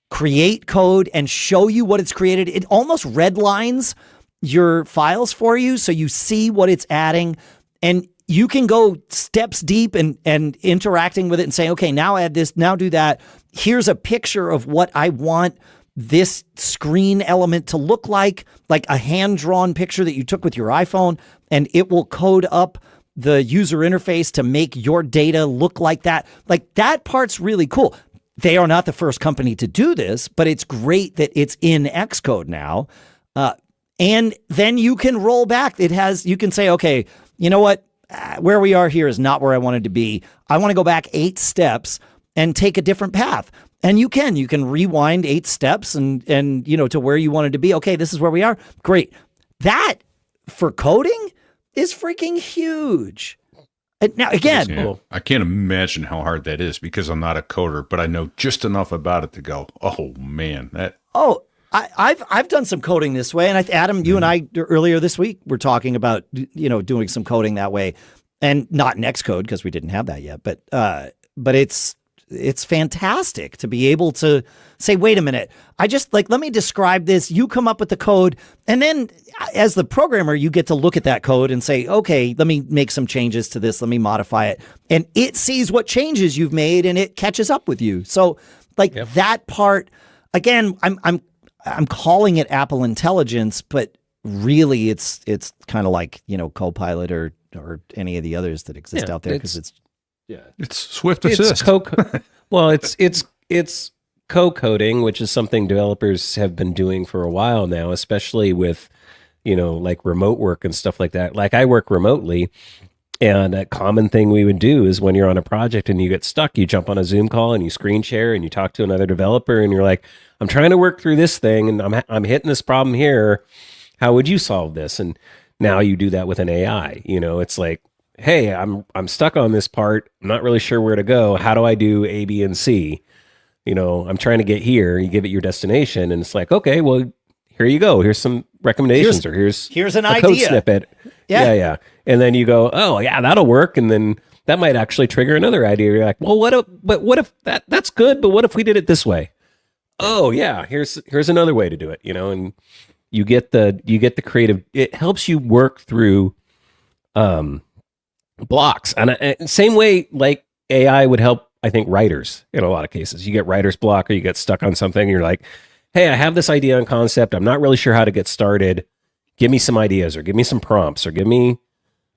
create code and show you what it's created. It almost redlines your files for you, so you see what it's adding, and you can go steps deep and interacting with it and say, okay, now add this, now do that. Here's a picture of what I want this screen element to look like a hand-drawn picture that you took with your iPhone, and it will code up the user interface to make your data look like that. Like, that part's really cool. They are not the first company to do this, but it's great that it's in Xcode now. And then you can roll back. You can say, okay, you know what? Where we are here is not where I wanted to be. I want to go back 8 steps and take a different path. And you can rewind 8 steps and to where you wanted to be. Okay, this is where we are. Great. That for coding is freaking huge. Now, again, yeah, I can't imagine how hard that is because I'm not a coder, but I know just enough about it to go, oh man, that. Oh, I've done some coding this way, and Adam, you and I earlier this week were talking about doing some coding that way, and not in Xcode because we didn't have that yet, but it's fantastic to be able to say, wait a minute, let me describe this. You come up with the code. And then as the programmer, you get to look at that code and say, okay, let me make some changes to this. Let me modify it. And it sees what changes you've made and it catches up with you. So that part, again, I'm calling it Apple Intelligence, but really it's kind of like, Copilot or any of the others that exist out there, because it's Swift Assist. It's co-coding, which is something developers have been doing for a while now, especially with, like remote work and stuff like that. Like, I work remotely, and a common thing we would do is when you're on a project and you get stuck, you jump on a Zoom call and you screen share and you talk to another developer and you're like, I'm trying to work through this thing and I'm hitting this problem here. How would you solve this? And now you do that with an AI. It's like, hey, I'm stuck on this part. I'm not really sure where to go. How do I do A, B, and C? I'm trying to get here. You give it your destination, and it's like, okay, well, here you go. Here's some recommendations, or here's an idea. Code snippet. Yeah. And then you go, oh yeah, that'll work. And then that might actually trigger another idea. You're like, well, what if that's good, but what if we did it this way? Oh yeah, here's another way to do it. And you get the creative. It helps you work through blocks, and same way like AI would help, I think, writers in a lot of cases. You get writer's block, or you get stuck on something, and you're like, hey, I have this idea and concept. I'm not really sure how to get started. Give me some ideas, or give me some prompts, or give me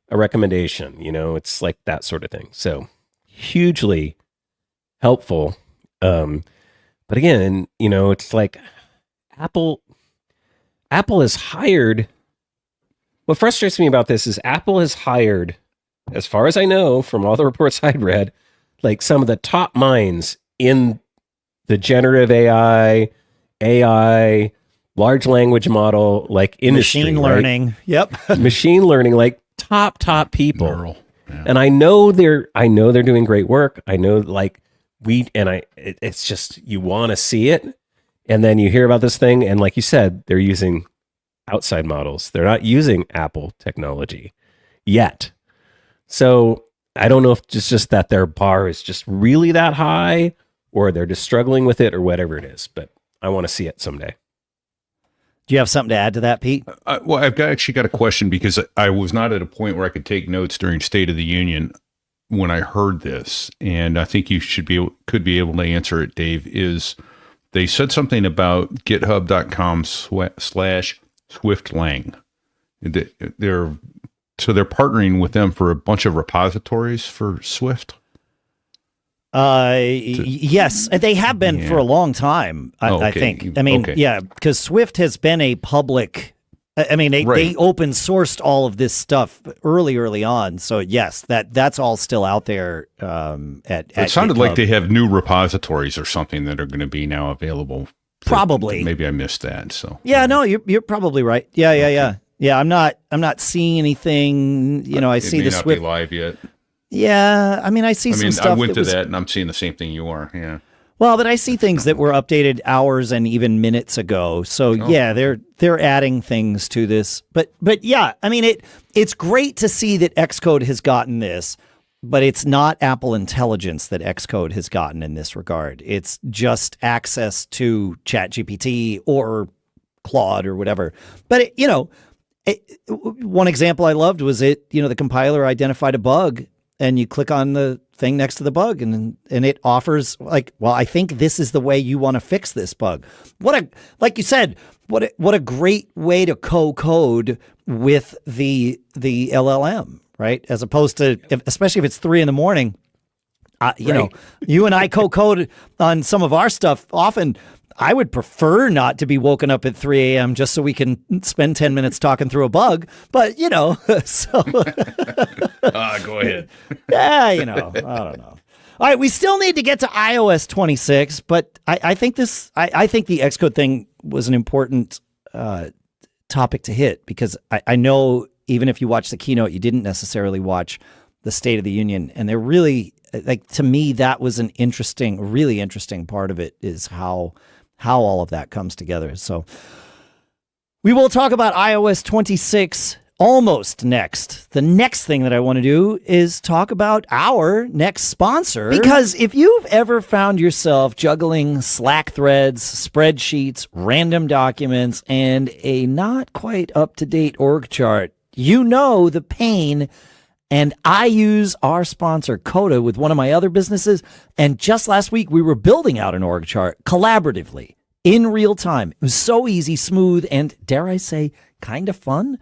a recommendation. It's like that sort of thing. So hugely helpful. But again, it's like Apple has hired. What frustrates me about this is Apple has hired, as far as I know, from all the reports I'd read, like some of the top minds in the generative AI, large language model, like industry. Machine learning. Right? Yep. Machine learning, like top people. Neural. And I know they're doing great work. I know it's just, you want to see it. And then you hear about this thing. And like you said, they're using outside models. They're not using Apple technology yet. So I don't know if it's just that their bar is just really that high, or they're just struggling with it, or whatever it is. But I want to see it someday. Do you have something to add to that, Pete? Well, actually got a question, because I was not at a point where I could take notes during State of the Union when I heard this, and I think you could be able to answer it, Dave. Is they said something about github.com/SwiftLang. They're partnering with them for a bunch of repositories for Swift. Yes, they have been for a long time. I think. I mean, because Swift has been a public. I mean, they open sourced all of this stuff early on. So yes, that's all still out there. It sounded like they have new repositories or something that are going to be now available. Probably. Maybe I missed that. So yeah, no, you're probably right. Yeah. I'm not seeing anything. You know, I see the Swift be live yet. Yeah, I mean, I see some stuff. I went to that, and I'm seeing the same thing you are. Yeah. Well, but I see things that were updated hours and even minutes ago. So yeah, they're adding things to this. But yeah, I mean, it's great to see that Xcode has gotten this, but it's not Apple Intelligence that Xcode has gotten in this regard. It's just access to ChatGPT or Claude or whatever. But one example I loved was the compiler identified a bug. And you click on the thing next to the bug, and it offers I think this is the way you want to fix this bug. Like you said, what a great way to code with the LLM, right? As opposed to, especially if it's 3 a.m. You and I code on some of our stuff often. I would prefer not to be woken up at 3 a.m. just so we can spend 10 minutes talking through a bug. But, so. Go ahead. Yeah, I don't know. All right, we still need to get to iOS 26, but I think the Xcode thing was an important topic to hit, because I know even if you watch the keynote, you didn't necessarily watch the State of the Union. And they're really, to me, that was really interesting part of it, is how all of that comes together. So we will talk about iOS 26 almost next. The next thing that I want to do is talk about our next sponsor. Because if you've ever found yourself juggling Slack threads, spreadsheets, random documents, and a not quite up-to-date org chart, you know the pain. And I use our sponsor, Coda, with one of my other businesses. And just last week, we were building out an org chart collaboratively in real time. It was so easy, smooth, and dare I say, kind of fun.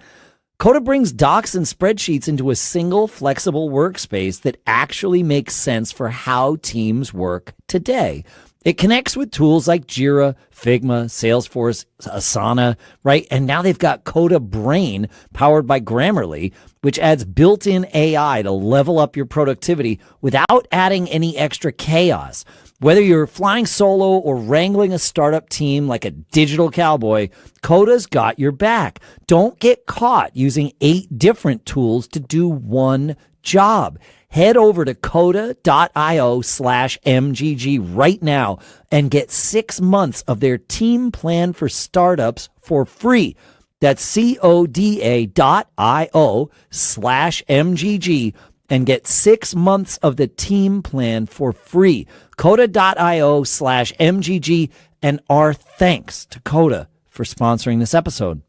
Coda brings docs and spreadsheets into a single flexible workspace that actually makes sense for how teams work today. It connects with tools like Jira, Figma, Salesforce, Asana, right? And now they've got Coda Brain powered by Grammarly, which adds built-in AI to level up your productivity without adding any extra chaos. Whether you're flying solo or wrangling a startup team like a digital cowboy, Coda's got your back. Don't get caught using 8 different tools to do one job. Head over to coda.io/MGG right now and get 6 months of their team plan for startups for free. That's coda.io/MGG and get 6 months of the team plan for free. Coda.io/MGG, and our thanks to Coda for sponsoring this episode.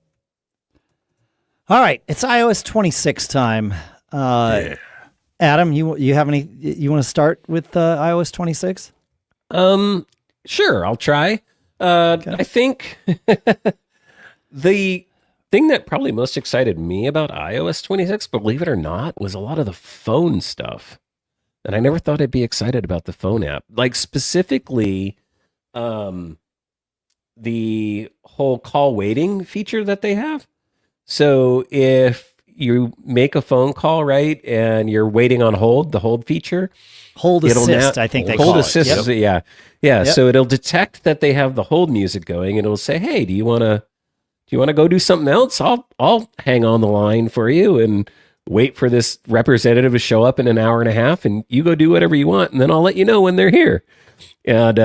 All right, it's iOS 26 time. Adam, you have any? You want to start with iOS 26? Sure, I'll try. Okay. I think the thing that probably most excited me about iOS 26, believe it or not, was a lot of the phone stuff. And I never thought I'd be excited about the phone app. Like specifically, the whole call waiting feature that they have. So if you make a phone call, right, and you're waiting on hold, the hold feature. Hold assist, I think they call it. Hold assist, yep. Yeah. Yep. So it'll detect that they have the hold music going, and it'll say, "Hey, do you want to go do something else? I'll hang on the line for you, and wait for this representative to show up in an hour and a half, and you go do whatever you want, and then I'll let you know when they're here. And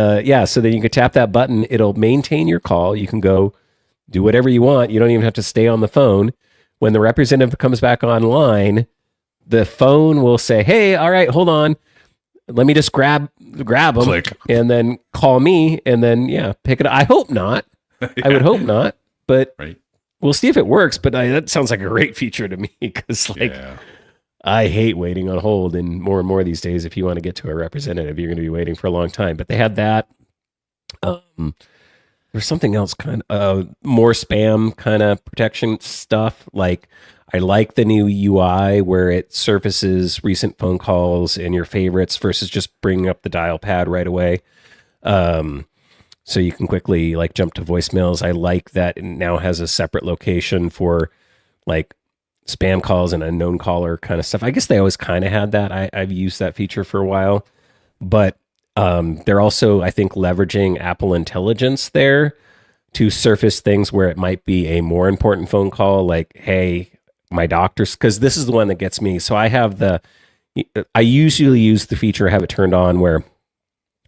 so then you can tap that button. It'll maintain your call. You can go do whatever you want. You don't even have to stay on the phone. When the representative comes back online, the phone will say, hey, all right, hold on. Let me just grab them. Click. And then call me, and then, pick it up. I hope not. I would hope not, but we'll see if it works. But that sounds like a great feature to me, because I hate waiting on hold, and more these days, if you want to get to a representative, you're going to be waiting for a long time. But they had that. There's something else, kind of more spam kind of protection stuff. Like, I like the new UI where it surfaces recent phone calls and your favorites versus just bringing up the dial pad right away. So you can quickly like jump to voicemails. I like that it now has a separate location for like spam calls and unknown caller kind of stuff. I guess they always kind of had that. I've used that feature for a while, but they're also, I think, leveraging Apple Intelligence there to surface things where it might be a more important phone call, like, hey, my doctor's, because this is the one that gets me. So I usually use the feature, have it turned on where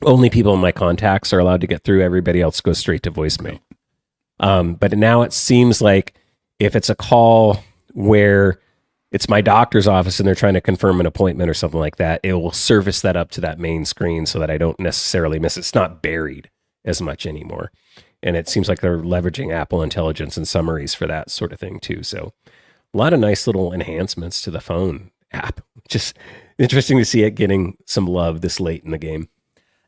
only people in my contacts are allowed to get through. Everybody else goes straight to voicemail. But now it seems like if it's a call where it's my doctor's office and they're trying to confirm an appointment or something like that, it will surface that up to that main screen so that I don't necessarily miss it. It's not buried as much anymore. And it seems like they're leveraging Apple Intelligence and summaries for that sort of thing too. So a lot of nice little enhancements to the phone app. Just interesting to see it getting some love this late in the game.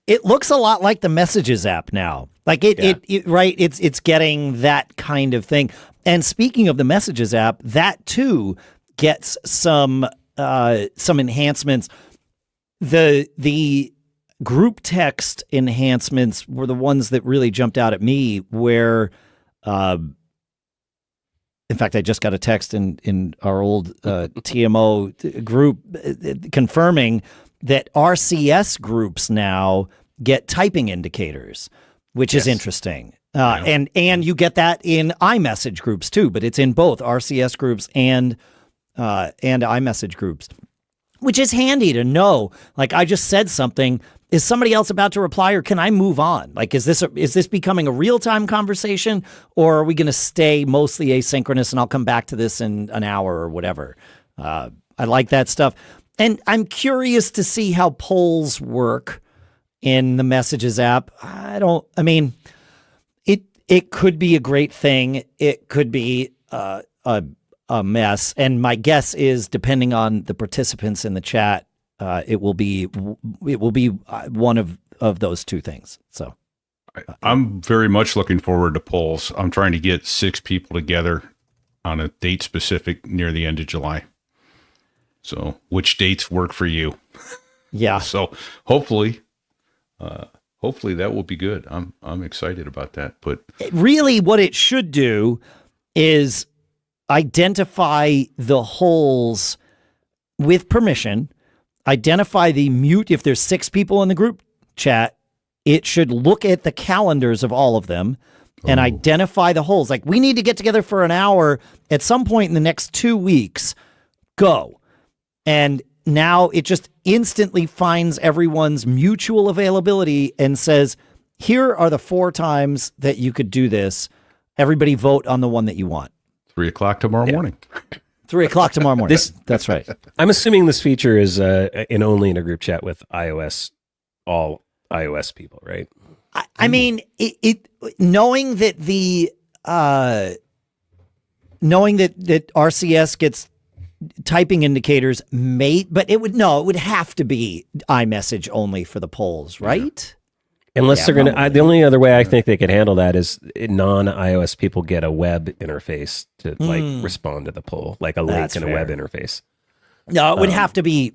It looks a lot like the Messages app now. Like it's getting that kind of thing. And speaking of the Messages app, that too gets some enhancements. The group text enhancements were the ones that really jumped out at me, where in fact, I just got a text in our old TMO group confirming that RCS groups now get typing indicators, which is interesting. And you get that in iMessage groups too, but it's in both RCS groups and iMessage groups, which is handy to know. Like, I just said something. Is somebody else about to reply, or can I move on? Like, is this becoming a real-time conversation, or are we going to stay mostly asynchronous and I'll come back to this in an hour or whatever? I like that stuff. And I'm curious to see how polls work in the Messages app. It could be a great thing. It could be a mess. And my guess is, depending on the participants in the chat, it will be one of those two things. So I'm very much looking forward to polls. I'm trying to get 6 people together on a date specific near the end of July. So which dates work for you? Yeah. So hopefully that will be good. I'm excited about that. But really, what it should do is identify the holes with permission. Identify the mute. If there's 6 people in the group chat, it should look at the calendars of all of them and identify the holes. Like, we need to get together for an hour at some point in the next 2 weeks. Go. And now it just instantly finds everyone's mutual availability and says, here are the 4 times that you could do this. Everybody vote on the one that you want. 3:00 tomorrow morning. 3:00 tomorrow morning. That's right. I'm assuming this feature is only in a group chat with all iOS people, right? I mean, knowing that RCS gets typing indicators, but it would have to be iMessage only for the polls, right? Unless they're going to, the only other way I think they could handle that is non-iOS people get a web interface to respond to the poll, like a link in a web interface. No, it would have to be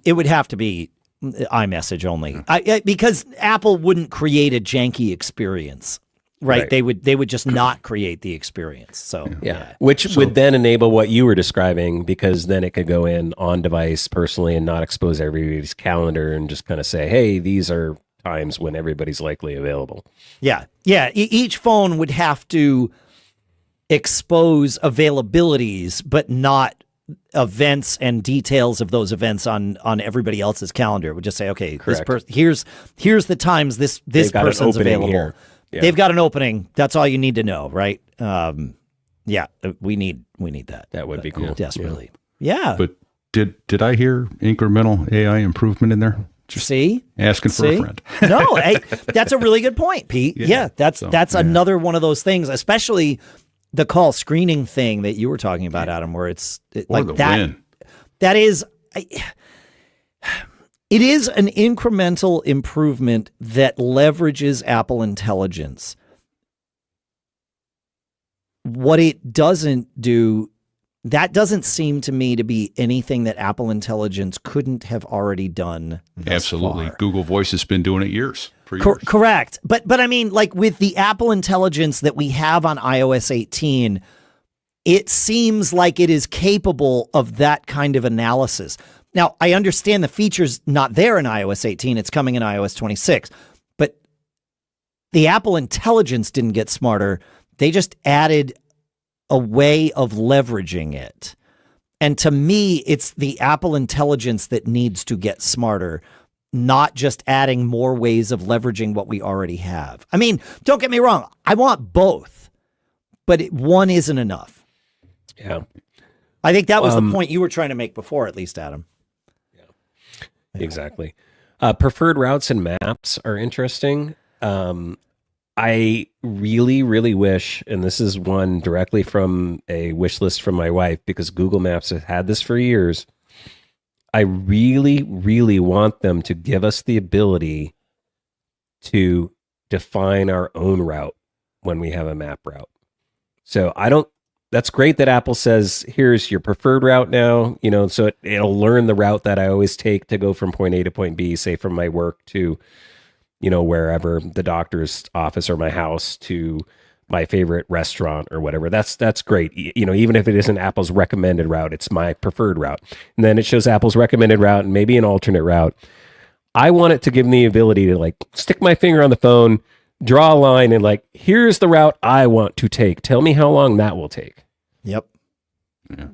iMessage only, because Apple wouldn't create a janky experience, right? They would just not create the experience. So which would then enable what you were describing, because then it could go in on device personally and not expose everybody's calendar and just kind of say, hey, these are times when everybody's likely available. Each phone would have to expose availabilities, but not events and details of those events on everybody else's calendar. It would just say, okay, Correct. here's the times this got an person's opening available. here. Yeah. They've got an opening. That's all you need to know, right? Yeah, we need that. That would be cool. Desperately. Yeah. But did I hear incremental AI improvement in there? See? Asking for a friend. No, that's a really good point, Pete. Yeah, that's another one of those things, especially the call screening thing that you were talking about, Adam, where it's like that. Win. That is, it is an incremental improvement that leverages Apple Intelligence. What it doesn't do, that doesn't seem to me to be anything that Apple Intelligence couldn't have already done thus Absolutely. far. Google Voice has been doing it for years. Correct. But I mean, like with the Apple Intelligence that we have on iOS 18, it seems like it is capable of that kind of analysis. Now, I understand the feature's not there in iOS 18. It's coming in iOS 26. But the Apple Intelligence didn't get smarter. They just added a way of leveraging it. And to me, it's the Apple Intelligence that needs to get smarter, not just adding more ways of leveraging what we already have. I mean, don't get me wrong. I want both, but one isn't enough. Yeah. I think that was the point you were trying to make before, at least, Adam. Yeah. Exactly. Preferred routes and maps are interesting. I really, really wish, and this is one directly from a wish list from my wife, because Google Maps has had this for years. I really, really want them to give us the ability to define our own route when we have a map route. So that's great that Apple says, here's your preferred route now, so it'll learn the route that I always take to go from point A to point B, say from my work to wherever, the doctor's office or my house to my favorite restaurant or whatever. That's great. Even if it isn't Apple's recommended route, it's my preferred route. And then it shows Apple's recommended route and maybe an alternate route. I want it to give me the ability to stick my finger on the phone, draw a line and here's the route I want to take. Tell me how long that will take. Yep.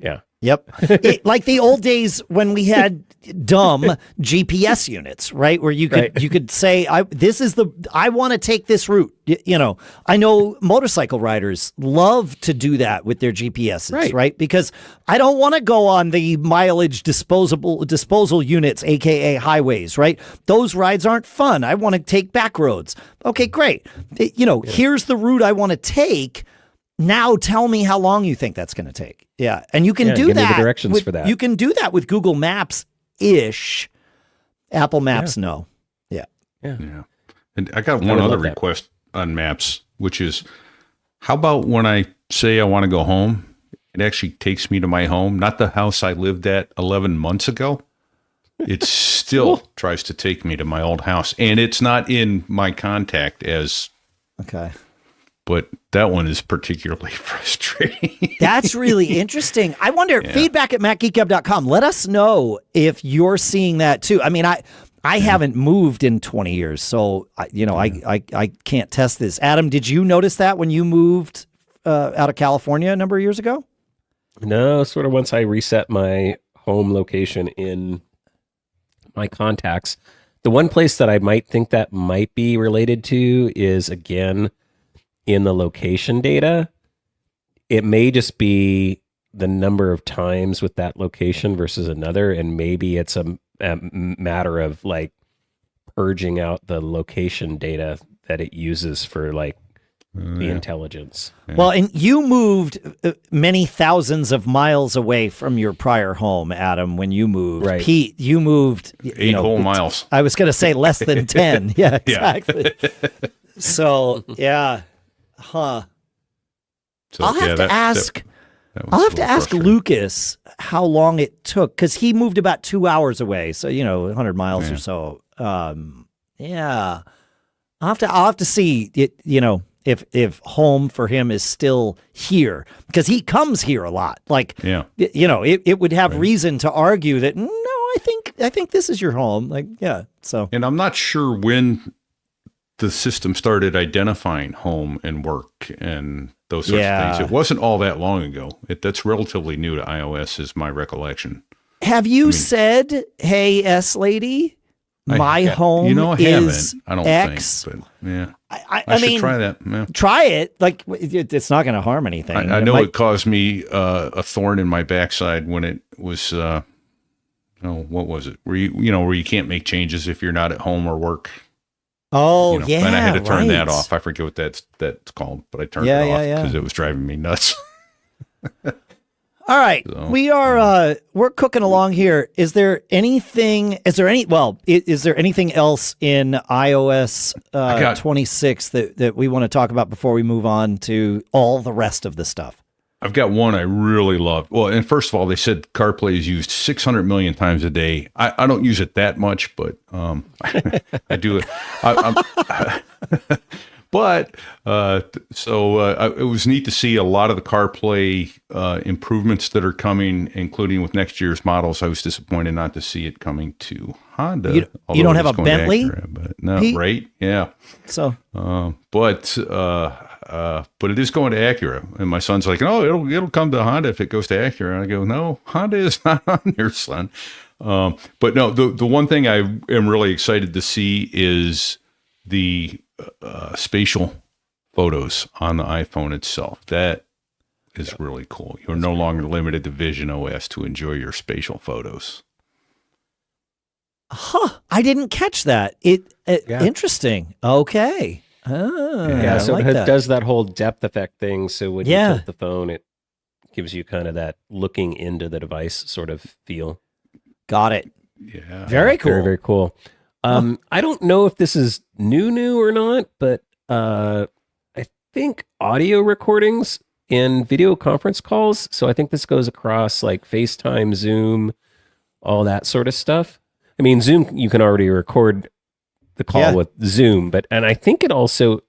Yeah. Yep. Like the old days when we had dumb GPS units, right? Where you could say, I want to take this route. I know motorcycle riders love to do that with their GPSs, right? Because I don't want to go on the mileage disposal units, AKA highways, right? Those rides aren't fun. I want to take back roads. Okay, great. Here's the route I want to take. Now tell me how long you think that's going to take. Yeah. And you can do give that. Me the directions for that. You can do that with Google Maps-ish. Apple Maps, no. Yeah. And I got one other request on Maps, which is, how about when I say I want to go home, it actually takes me to my home, not the house I lived at 11 months ago. It still tries to take me to my old house. And it's not in my contact as... Okay. But that one is particularly frustrating. That's really interesting. I wonder, feedback at macgeekgab.com. Let us know if you're seeing that too. I mean, I haven't moved in 20 years, so I can't test this. Adam, did you notice that when you moved out of California a number of years ago? No, sort of once I reset my home location in my contacts. The one place that I might think that might be related to is, again, in the location data. It may just be the number of times with that location versus another, and maybe it's a matter of purging out the location data that it uses for the intelligence. Well, and you moved many thousands of miles away from your prior home, Adam, when you moved. Right. Pete, you moved 8 whole miles. I was going to say less than 10. Yeah, exactly. So, yeah. Huh. So, I'll have to ask. that was I'll have a to little ask frustrating. Lucas how long it took, because he moved about 2 hours away. So 100 miles or so. Yeah. I'll have to see it. If home for him is still here, because he comes here a lot. It would have reason to argue that no, I think this is your home. So. And I'm not sure when the system started identifying home and work and those sorts of things. It wasn't all that long ago. That's relatively new to iOS, is my recollection. Have you said, "Hey, S lady, my home is I don't X"? think, but yeah, I should mean, try that. Yeah. Try it. Like, it's not going to harm anything. I know it caused me a thorn in my backside when it was. What was it? Where you can't make changes if you're not at home or work. Oh, yeah. And I had to turn that off. I forget what that's called, but I turned it off because it was driving me nuts. All right. So, we're cooking along here. Is there anything else in iOS 26 that we want to talk about before we move on to all the rest of the stuff? I've got one I really love. Well, and first of all, they said CarPlay is used 600 million times a day. I don't use it that much, but I do it. It was neat to see a lot of the CarPlay improvements that are coming, including with next year's models. I was disappointed not to see it coming to Honda. You don't have a Bentley? But no, Pete? Right? Yeah. So, but it is going to Acura, and my son's like, "Oh, it'll come to Honda if it goes to Acura." And I go, "No, Honda is not on there, son." But no, the one thing I am really excited to see is the spatial photos on the iPhone itself. That is really cool. You're no longer limited to visionOS to enjoy your spatial photos. Huh? I didn't catch that. Interesting. Okay. So it does that whole depth effect thing. So when you tilt the phone, it gives you kind of that looking into the device sort of feel. Got it. Yeah. Very cool. Very, very cool. I don't know if this is new or not, but I think audio recordings and video conference calls. So I think this goes across like FaceTime, Zoom, all that sort of stuff. I mean, Zoom, you can already record the call with Zoom, and I think it also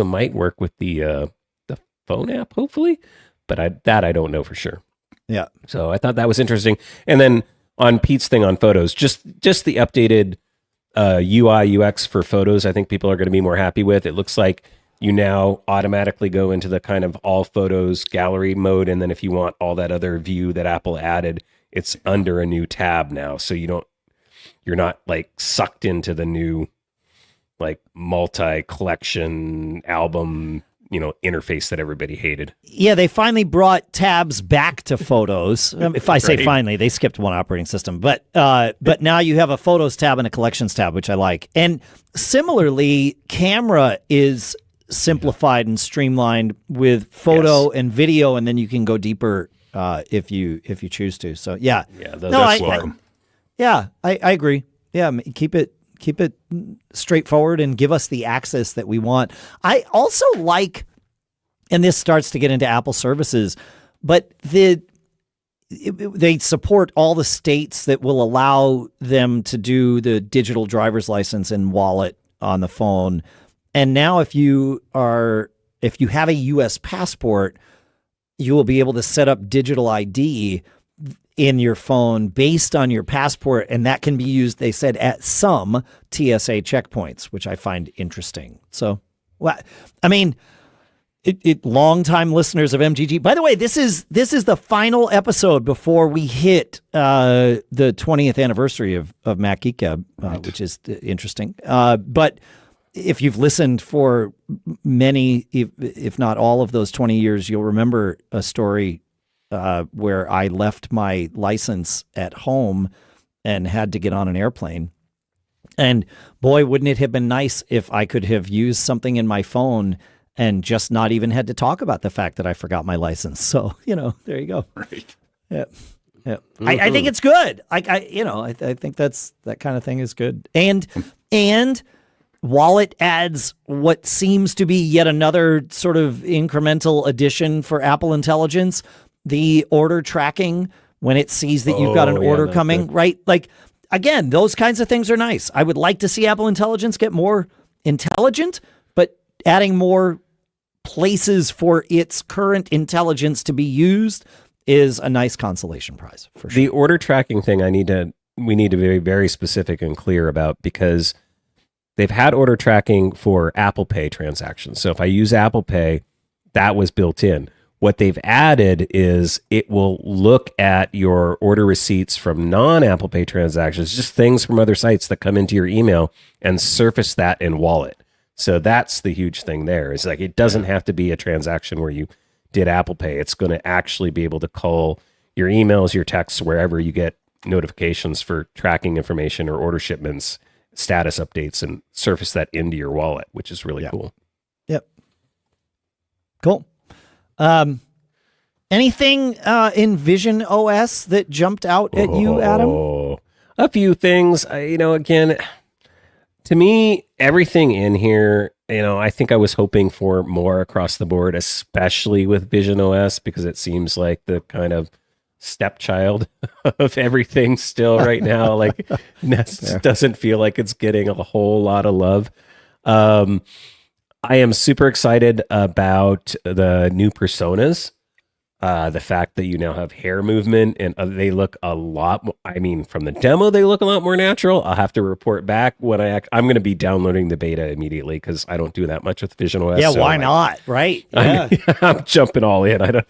might work with the phone app, hopefully, but I don't know for sure. Yeah. So I thought that was interesting. And then on Pete's thing on photos, just the updated UI UX for photos, I think people are going to be more happy with. It looks like you now automatically go into the kind of all photos gallery mode, and then if you want all that other view that Apple added, it's under a new tab now, so you're not like sucked into the new like multi-collection album, interface that everybody hated. Yeah, they finally brought tabs back to Photos. If I say finally, they skipped one operating system, but now you have a Photos tab and a Collections tab, which I like. And similarly, Camera is simplified and streamlined with photo and video, and then you can go deeper if you choose to. So that's welcome. I agree. Yeah, keep it straightforward and give us the access that we want. I also like, and this starts to get into Apple services, but they support all the states that will allow them to do the digital driver's license and wallet on the phone. And now if you have a US passport, you will be able to set up digital ID in your phone based on your passport, and that can be used, they said, at some TSA checkpoints, which I find interesting. So, long-time listeners of MGG. By the way, this is the final episode before we hit the 20th anniversary of Mac Geek Gab, which is interesting. But if you've listened for many, if not all of those 20 years, you'll remember a story where I left my license at home and had to get on an airplane. And boy, wouldn't it have been nice if I could have used something in my phone and just not even had to talk about the fact that I forgot my license. So, there you go. Right. Yeah. Yeah. I think it's good. I think that kind of thing is good. And Wallet adds what seems to be yet another sort of incremental addition for Apple Intelligence. The order tracking when it sees that you've got an order coming, right? Like, again, those kinds of things are nice. I would like to see Apple Intelligence get more intelligent, but adding more places for its current intelligence to be used is a nice consolation prize for sure. The order tracking thing we need to be very, very specific and clear about, because they've had order tracking for Apple Pay transactions. So if I use Apple Pay, That was built in. What they've added is it will look at your order receipts from non-Apple Pay transactions, just things from other sites that come into your email, and surface that in Wallet. So that's the huge thing there. It's like it doesn't have to be a transaction where you did Apple Pay. It's going to actually be able to cull your emails, your texts, wherever you get notifications for tracking information or order shipments, status updates, and surface that into your wallet, which is really cool. Yep. Cool. Anything in visionOS that jumped out at you, Adam? A few things. Again, to me, everything in here, I think I was hoping for more across the board, especially with visionOS, because it seems like the kind of stepchild of everything still right now. Like, Nest doesn't feel like it's getting a whole lot of love. I am super excited about the new personas. The fact that you now have hair movement and they look a lot more, from the demo, they look a lot more natural. I'll have to report back when I'm going to be downloading the beta immediately because I don't do that much with visionOS. Yeah, so why not? Right? Yeah. I'm jumping all in. I don't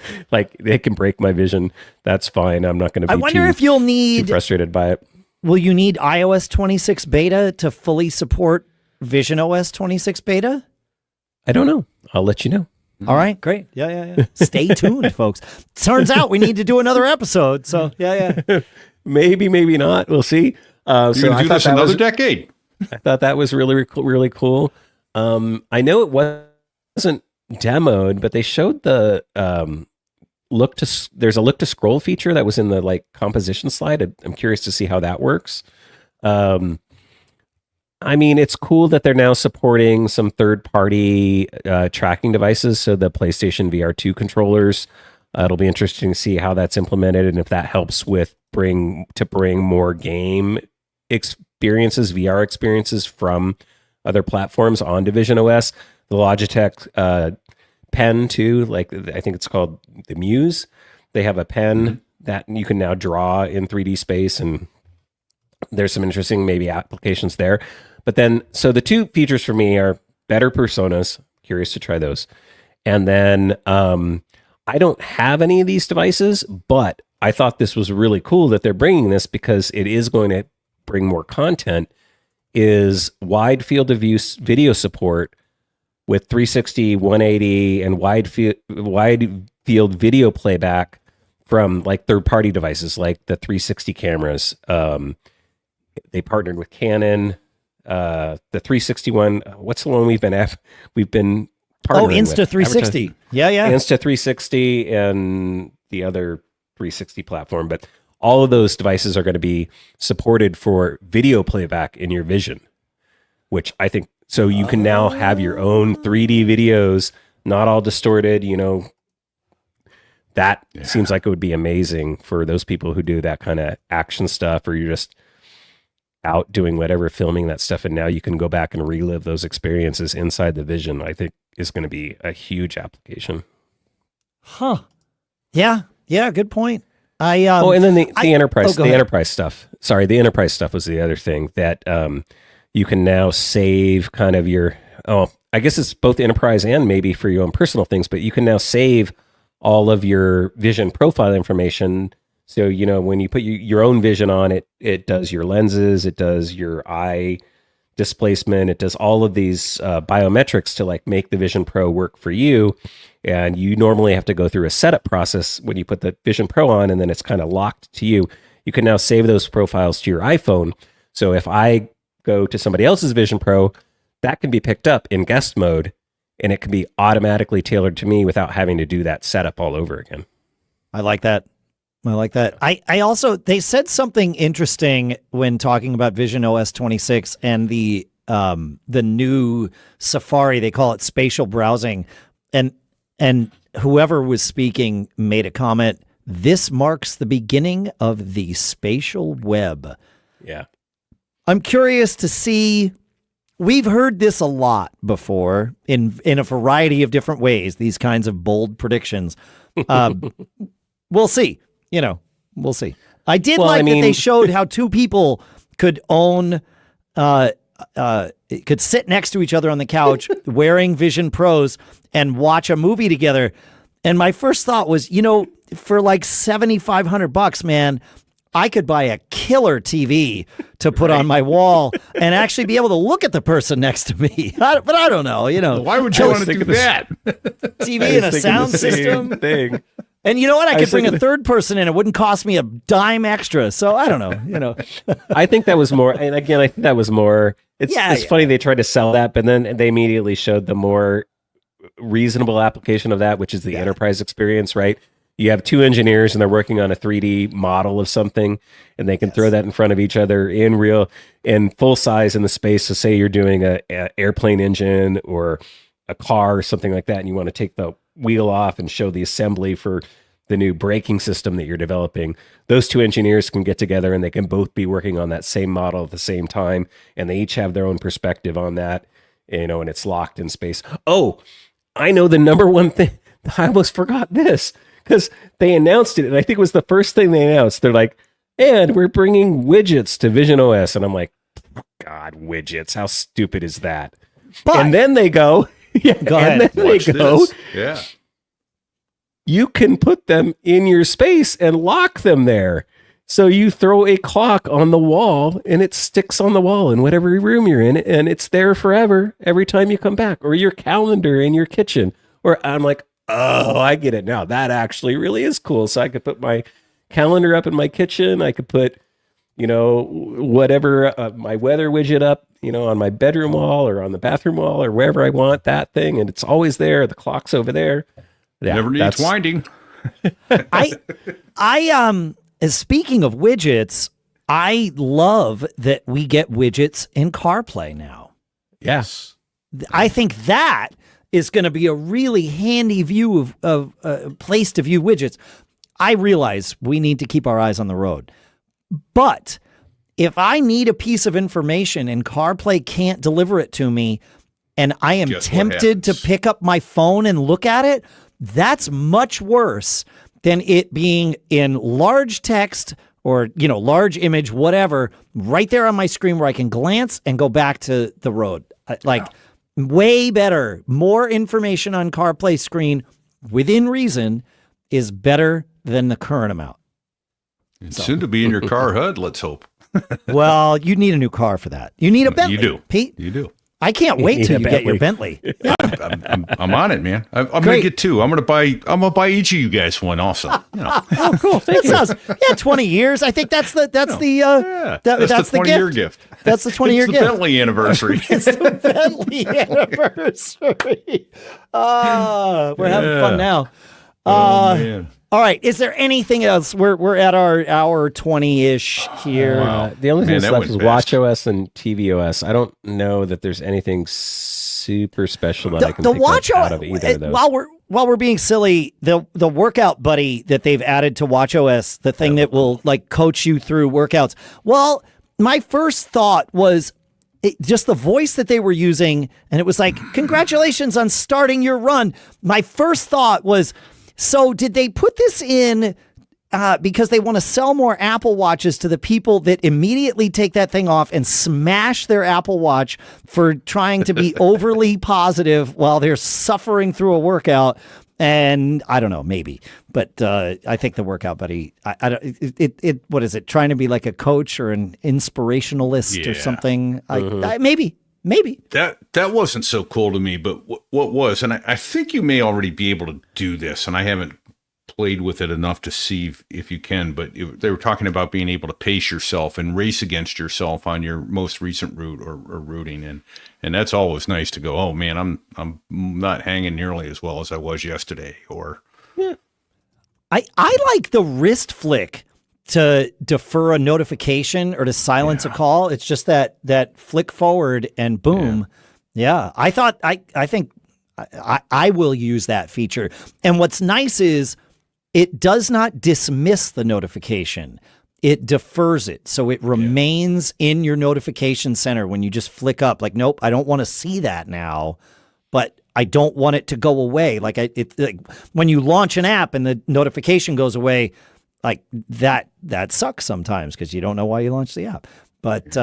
they can break my vision. That's fine. I'm not going to be I wonder if you'll need too frustrated by it. Will you need iOS 26 beta to fully support visionOS 26 beta? I don't know. I'll let you know. All right, great. Yeah. Stay tuned, folks. Turns out we need to do another episode. So, yeah. Maybe not. We'll see. So I do this another decade. I thought that was really cool. I know it wasn't demoed, but they showed the there's a look to scroll feature that was in the composition slide. I'm curious to see how that works. It's cool that they're now supporting some third-party tracking devices. So the PlayStation VR2 controllers, it'll be interesting to see how that's implemented and if that helps with bring more game experiences, VR experiences from other platforms onto visionOS. The Logitech pen too, I think it's called the Muse. They have a pen that you can now draw in 3D space, and there's some interesting maybe applications there. But then, so the two features for me are better personas. Curious to try those. And then I don't have any of these devices, but I thought this was really cool that they're bringing this because it is going to bring more content, is wide field of view video support with 360, 180, and wide field video playback from third-party devices like the 360 cameras. They partnered with Canon. The 361, what's the one we've been partnering Insta360. With? Yeah. Insta360 and the other 360 platform. But all of those devices are going to be supported for video playback in your Vision, which I think, so you can now have your own 3D videos, not all distorted, that seems like it would be amazing for those people who do that kind of action stuff, or you're just out doing whatever, filming that stuff, and now you can go back and relive those experiences inside the Vision. I think is going to be a huge application. Huh. Yeah, good point. And then the enterprise stuff. Sorry, the enterprise stuff was the other thing that you can now save kind of your, I guess it's both enterprise and maybe for your own personal things, but you can now save all of your Vision profile information. So, when you put your own Vision on it, it does your lenses, it does your eye displacement, it does all of these biometrics to make the Vision Pro work for you. And you normally have to go through a setup process when you put the Vision Pro on, and then it's kind of locked to you. You can now save those profiles to your iPhone. So if I go to somebody else's Vision Pro, that can be picked up in guest mode, and it can be automatically tailored to me without having to do that setup all over again. I like that. I also, they said something interesting when talking about visionOS 26 and the new Safari. They call it spatial browsing, and whoever was speaking made a comment. This marks the beginning of the spatial web. Yeah, I'm curious to see. We've heard this a lot before in a variety of different ways. These kinds of bold predictions. We'll see. We'll see. I did that they showed how two people could own could sit next to each other on the couch wearing Vision Pros and watch a movie together. And my first thought was, for like $7,500, man, I could buy a killer TV to put on my wall and actually be able to look at the person next to me. But I don't know, Why would you want to do that? TV and a sound system thing. And you know what? I could bring a third person in. It wouldn't cost me a dime extra. So I don't know, I think that was more, and again, I think that was more, it's funny they tried to sell that, but then they immediately showed the more reasonable application of that, which is the enterprise experience, right? You have two engineers and they're working on a 3D model of something, and they can throw that in front of each other in full size in the space. So say you're doing a airplane engine or a car or something like that, and you want to take the wheel off and show the assembly for the new braking system that you're developing. Those two engineers can get together and they can both be working on that same model at the same time, and they each have their own perspective on that, and it's locked in space. Oh, I know the number one thing. I almost forgot this. Because they announced it, and I think it was the first thing they announced. They're like, and we're bringing widgets to visionOS. And I'm like, God, widgets. How stupid is that? But, and then they go, go ahead. Watch this. Yeah. You can put them in your space and lock them there. So you throw a clock on the wall, and it sticks on the wall in whatever room you're in, and it's there forever every time you come back. Or your calendar in your kitchen. Or I'm like, oh, I get it now. That actually really is cool. So I could put my calendar up in my kitchen. I could put, whatever, my weather widget up, on my bedroom wall or on the bathroom wall or wherever I want that thing. And it's always there. The clock's over there. Yeah, never needs winding. Speaking of widgets, I love that we get widgets in CarPlay now. Yes. I think that is going to be a really handy view of place to view widgets. I realize we need to keep our eyes on the road. But if I need a piece of information and CarPlay can't deliver it to me, and I am tempted to pick up my phone and look at it, that's much worse than it being in large text or, large image, whatever, right there on my screen where I can glance and go back to the road. Way better. More information on CarPlay screen within reason is better than the current amount. It's soon to be in your car HUD, let's hope. Well, you need a new car for that. You need a Bentley. You do. Pete? You do. I can't wait till you get your Bentley. I'm on it, man. I'm going to get two. I'm going to buy each of you guys one also. Oh, cool. That sounds 20 years. I think that's the 20-year gift. That's the 20-year gift. It's the Bentley anniversary. It's the Bentley anniversary. We're having fun now. Man. All right. Is there anything else? We're at our hour 20-ish here. Wow. The only thing that's left is watchOS and tvOS. I don't know that there's anything super special that I can think out of either of those. While we're being silly, the workout buddy that they've added to watchOS, the thing that will coach you through workouts. Well, my first thought was just the voice that they were using, and it was like, congratulations on starting your run. My first thought was, so did they put this in because they want to sell more Apple Watches to the people that immediately take that thing off and smash their Apple Watch for trying to be overly positive while they're suffering through a workout? And I don't know, maybe, but I think the workout buddy, what is it? Trying to be like a coach or an inspirationalist or something? Maybe. That wasn't so cool to me, but what was, and I think you may already be able to do this, and I haven't played with it enough to see if you can, but they were talking about being able to pace yourself and race against yourself on your most recent route or routing, and that's always nice to go, oh man, I'm not hanging nearly as well as I was yesterday, or I like the wrist flick to defer a notification or to silence a call. It's just that flick forward and boom. Yeah. I think I will use that feature. And what's nice is it does not dismiss the notification. It defers it. So it remains in your notification center when you just flick up like, nope, I don't want to see that now, but I don't want it to go away. Like when you launch an app and the notification goes away, like that sucks sometimes because you don't know why you launched the app. But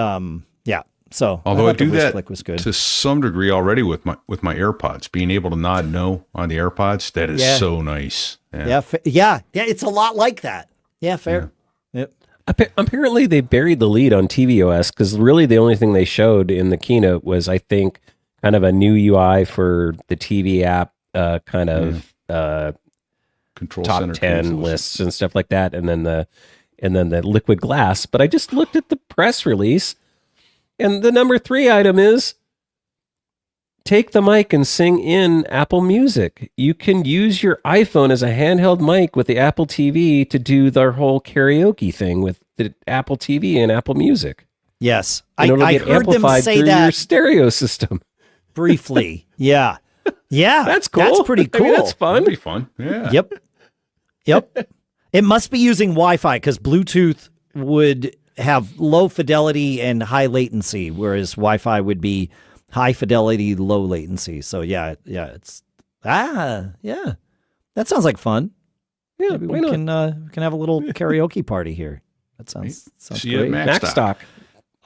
So Although I thought the do wish that flick was good. to some degree already with my AirPods, being able to nod no on the AirPods, that is so nice. Yeah. It's a lot like that. Yeah, fair. Yep. Apparently, they buried the lead on tvOS because really the only thing they showed in the keynote was, I think, kind of a new UI for the TV app, Control top center 10 consoles. lists and stuff like that, and then the liquid glass. But I just looked at the press release, and the number 3 item is take the mic and sing in Apple Music. You can use your iPhone as a handheld mic with the Apple TV to do their whole karaoke thing with the Apple TV and Apple Music. Yes. And it'll I get heard them amplified say through your that stereo system. briefly. Yeah. Yeah. That's cool. That's pretty cool. I mean, that's fun. That'd be fun. Yeah. Yep. It must be using Wi-Fi because Bluetooth would have low fidelity and high latency, whereas Wi-Fi would be high fidelity, low latency. So yeah. That sounds like fun. Yeah, Maybe why we not? can have a little karaoke party here. That sounds See you at great. Mac Macstock.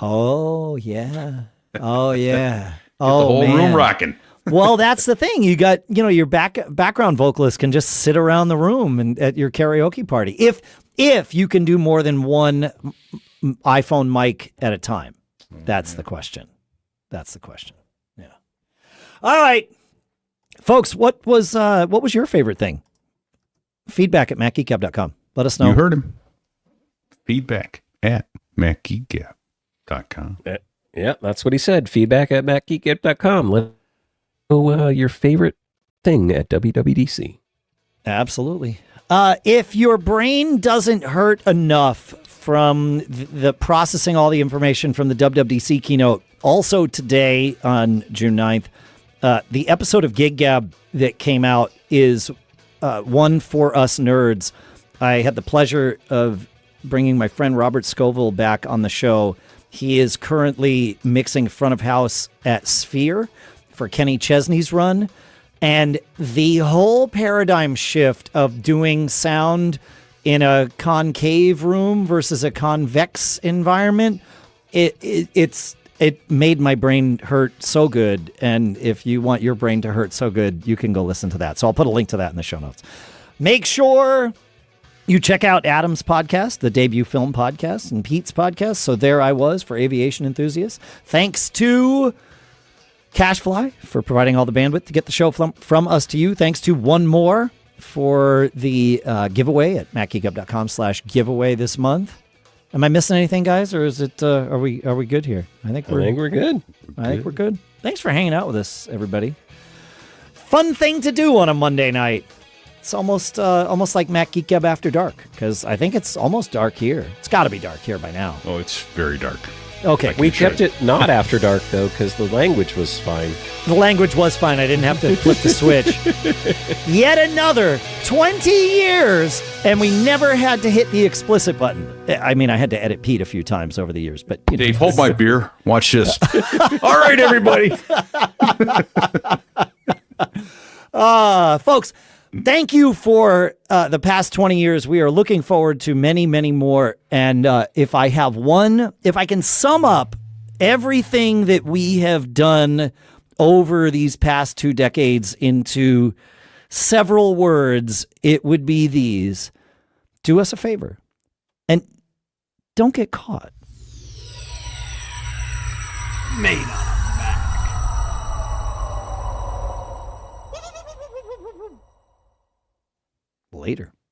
Oh yeah. Oh Get the oh whole man. room rocking. Well, that's the thing. You got, your background vocalist can just sit around the room and at your karaoke party. If you can do more than one iPhone mic at a time. That's the question. Yeah. All right. Folks, what was your favorite thing? Feedback at macgeekgab.com. Let us know. You heard him. Feedback at macgeekgab.com. Yeah, that's what he said. Feedback at macgeekgab.com. Let know your favorite thing at WWDC. Absolutely. If your brain doesn't hurt enough from the processing all the information from the WWDC keynote, also today on June 9th, the episode of Geek Gab that came out is one for us nerds. I had the pleasure of bringing my friend Robert Scoville back on the show. He is currently mixing front of house at Sphere for Kenny Chesney's run. And the whole paradigm shift of doing sound in a concave room versus a convex environment, it made my brain hurt so good. And if you want your brain to hurt so good, you can go listen to that. So I'll put a link to that in the show notes. Make sure you check out Adam's podcast, the debut film podcast, and Pete's podcast. So there I was for aviation enthusiasts. Thanks to Cashfly for providing all the bandwidth to get the show from us to you. Thanks to One More for the giveaway at macgeekup.com/giveaway this month. Am I missing anything, guys, or is it? Are we good here? I think we're good. I think we're good. Thanks for hanging out with us, everybody. Fun thing to do on a Monday night. It's almost like Mac Geek Gab After Dark, because I think it's almost dark here. It's got to be dark here by now. Oh, it's very dark. Okay. We kept it not after dark, though, because the language was fine. The language was fine. I didn't have to flip the switch. Yet another 20 years, and we never had to hit the explicit button. I mean, I had to edit Pete a few times over the years, but... Dave, hold my beer. Watch this. All right, everybody. Folks, thank you for the past 20 years. We are looking forward to many, many more. And if I can sum up everything that we have done over these past 2 decades into several words, it would be these. Do us a favor and don't get caught. Made on a Mac. Later.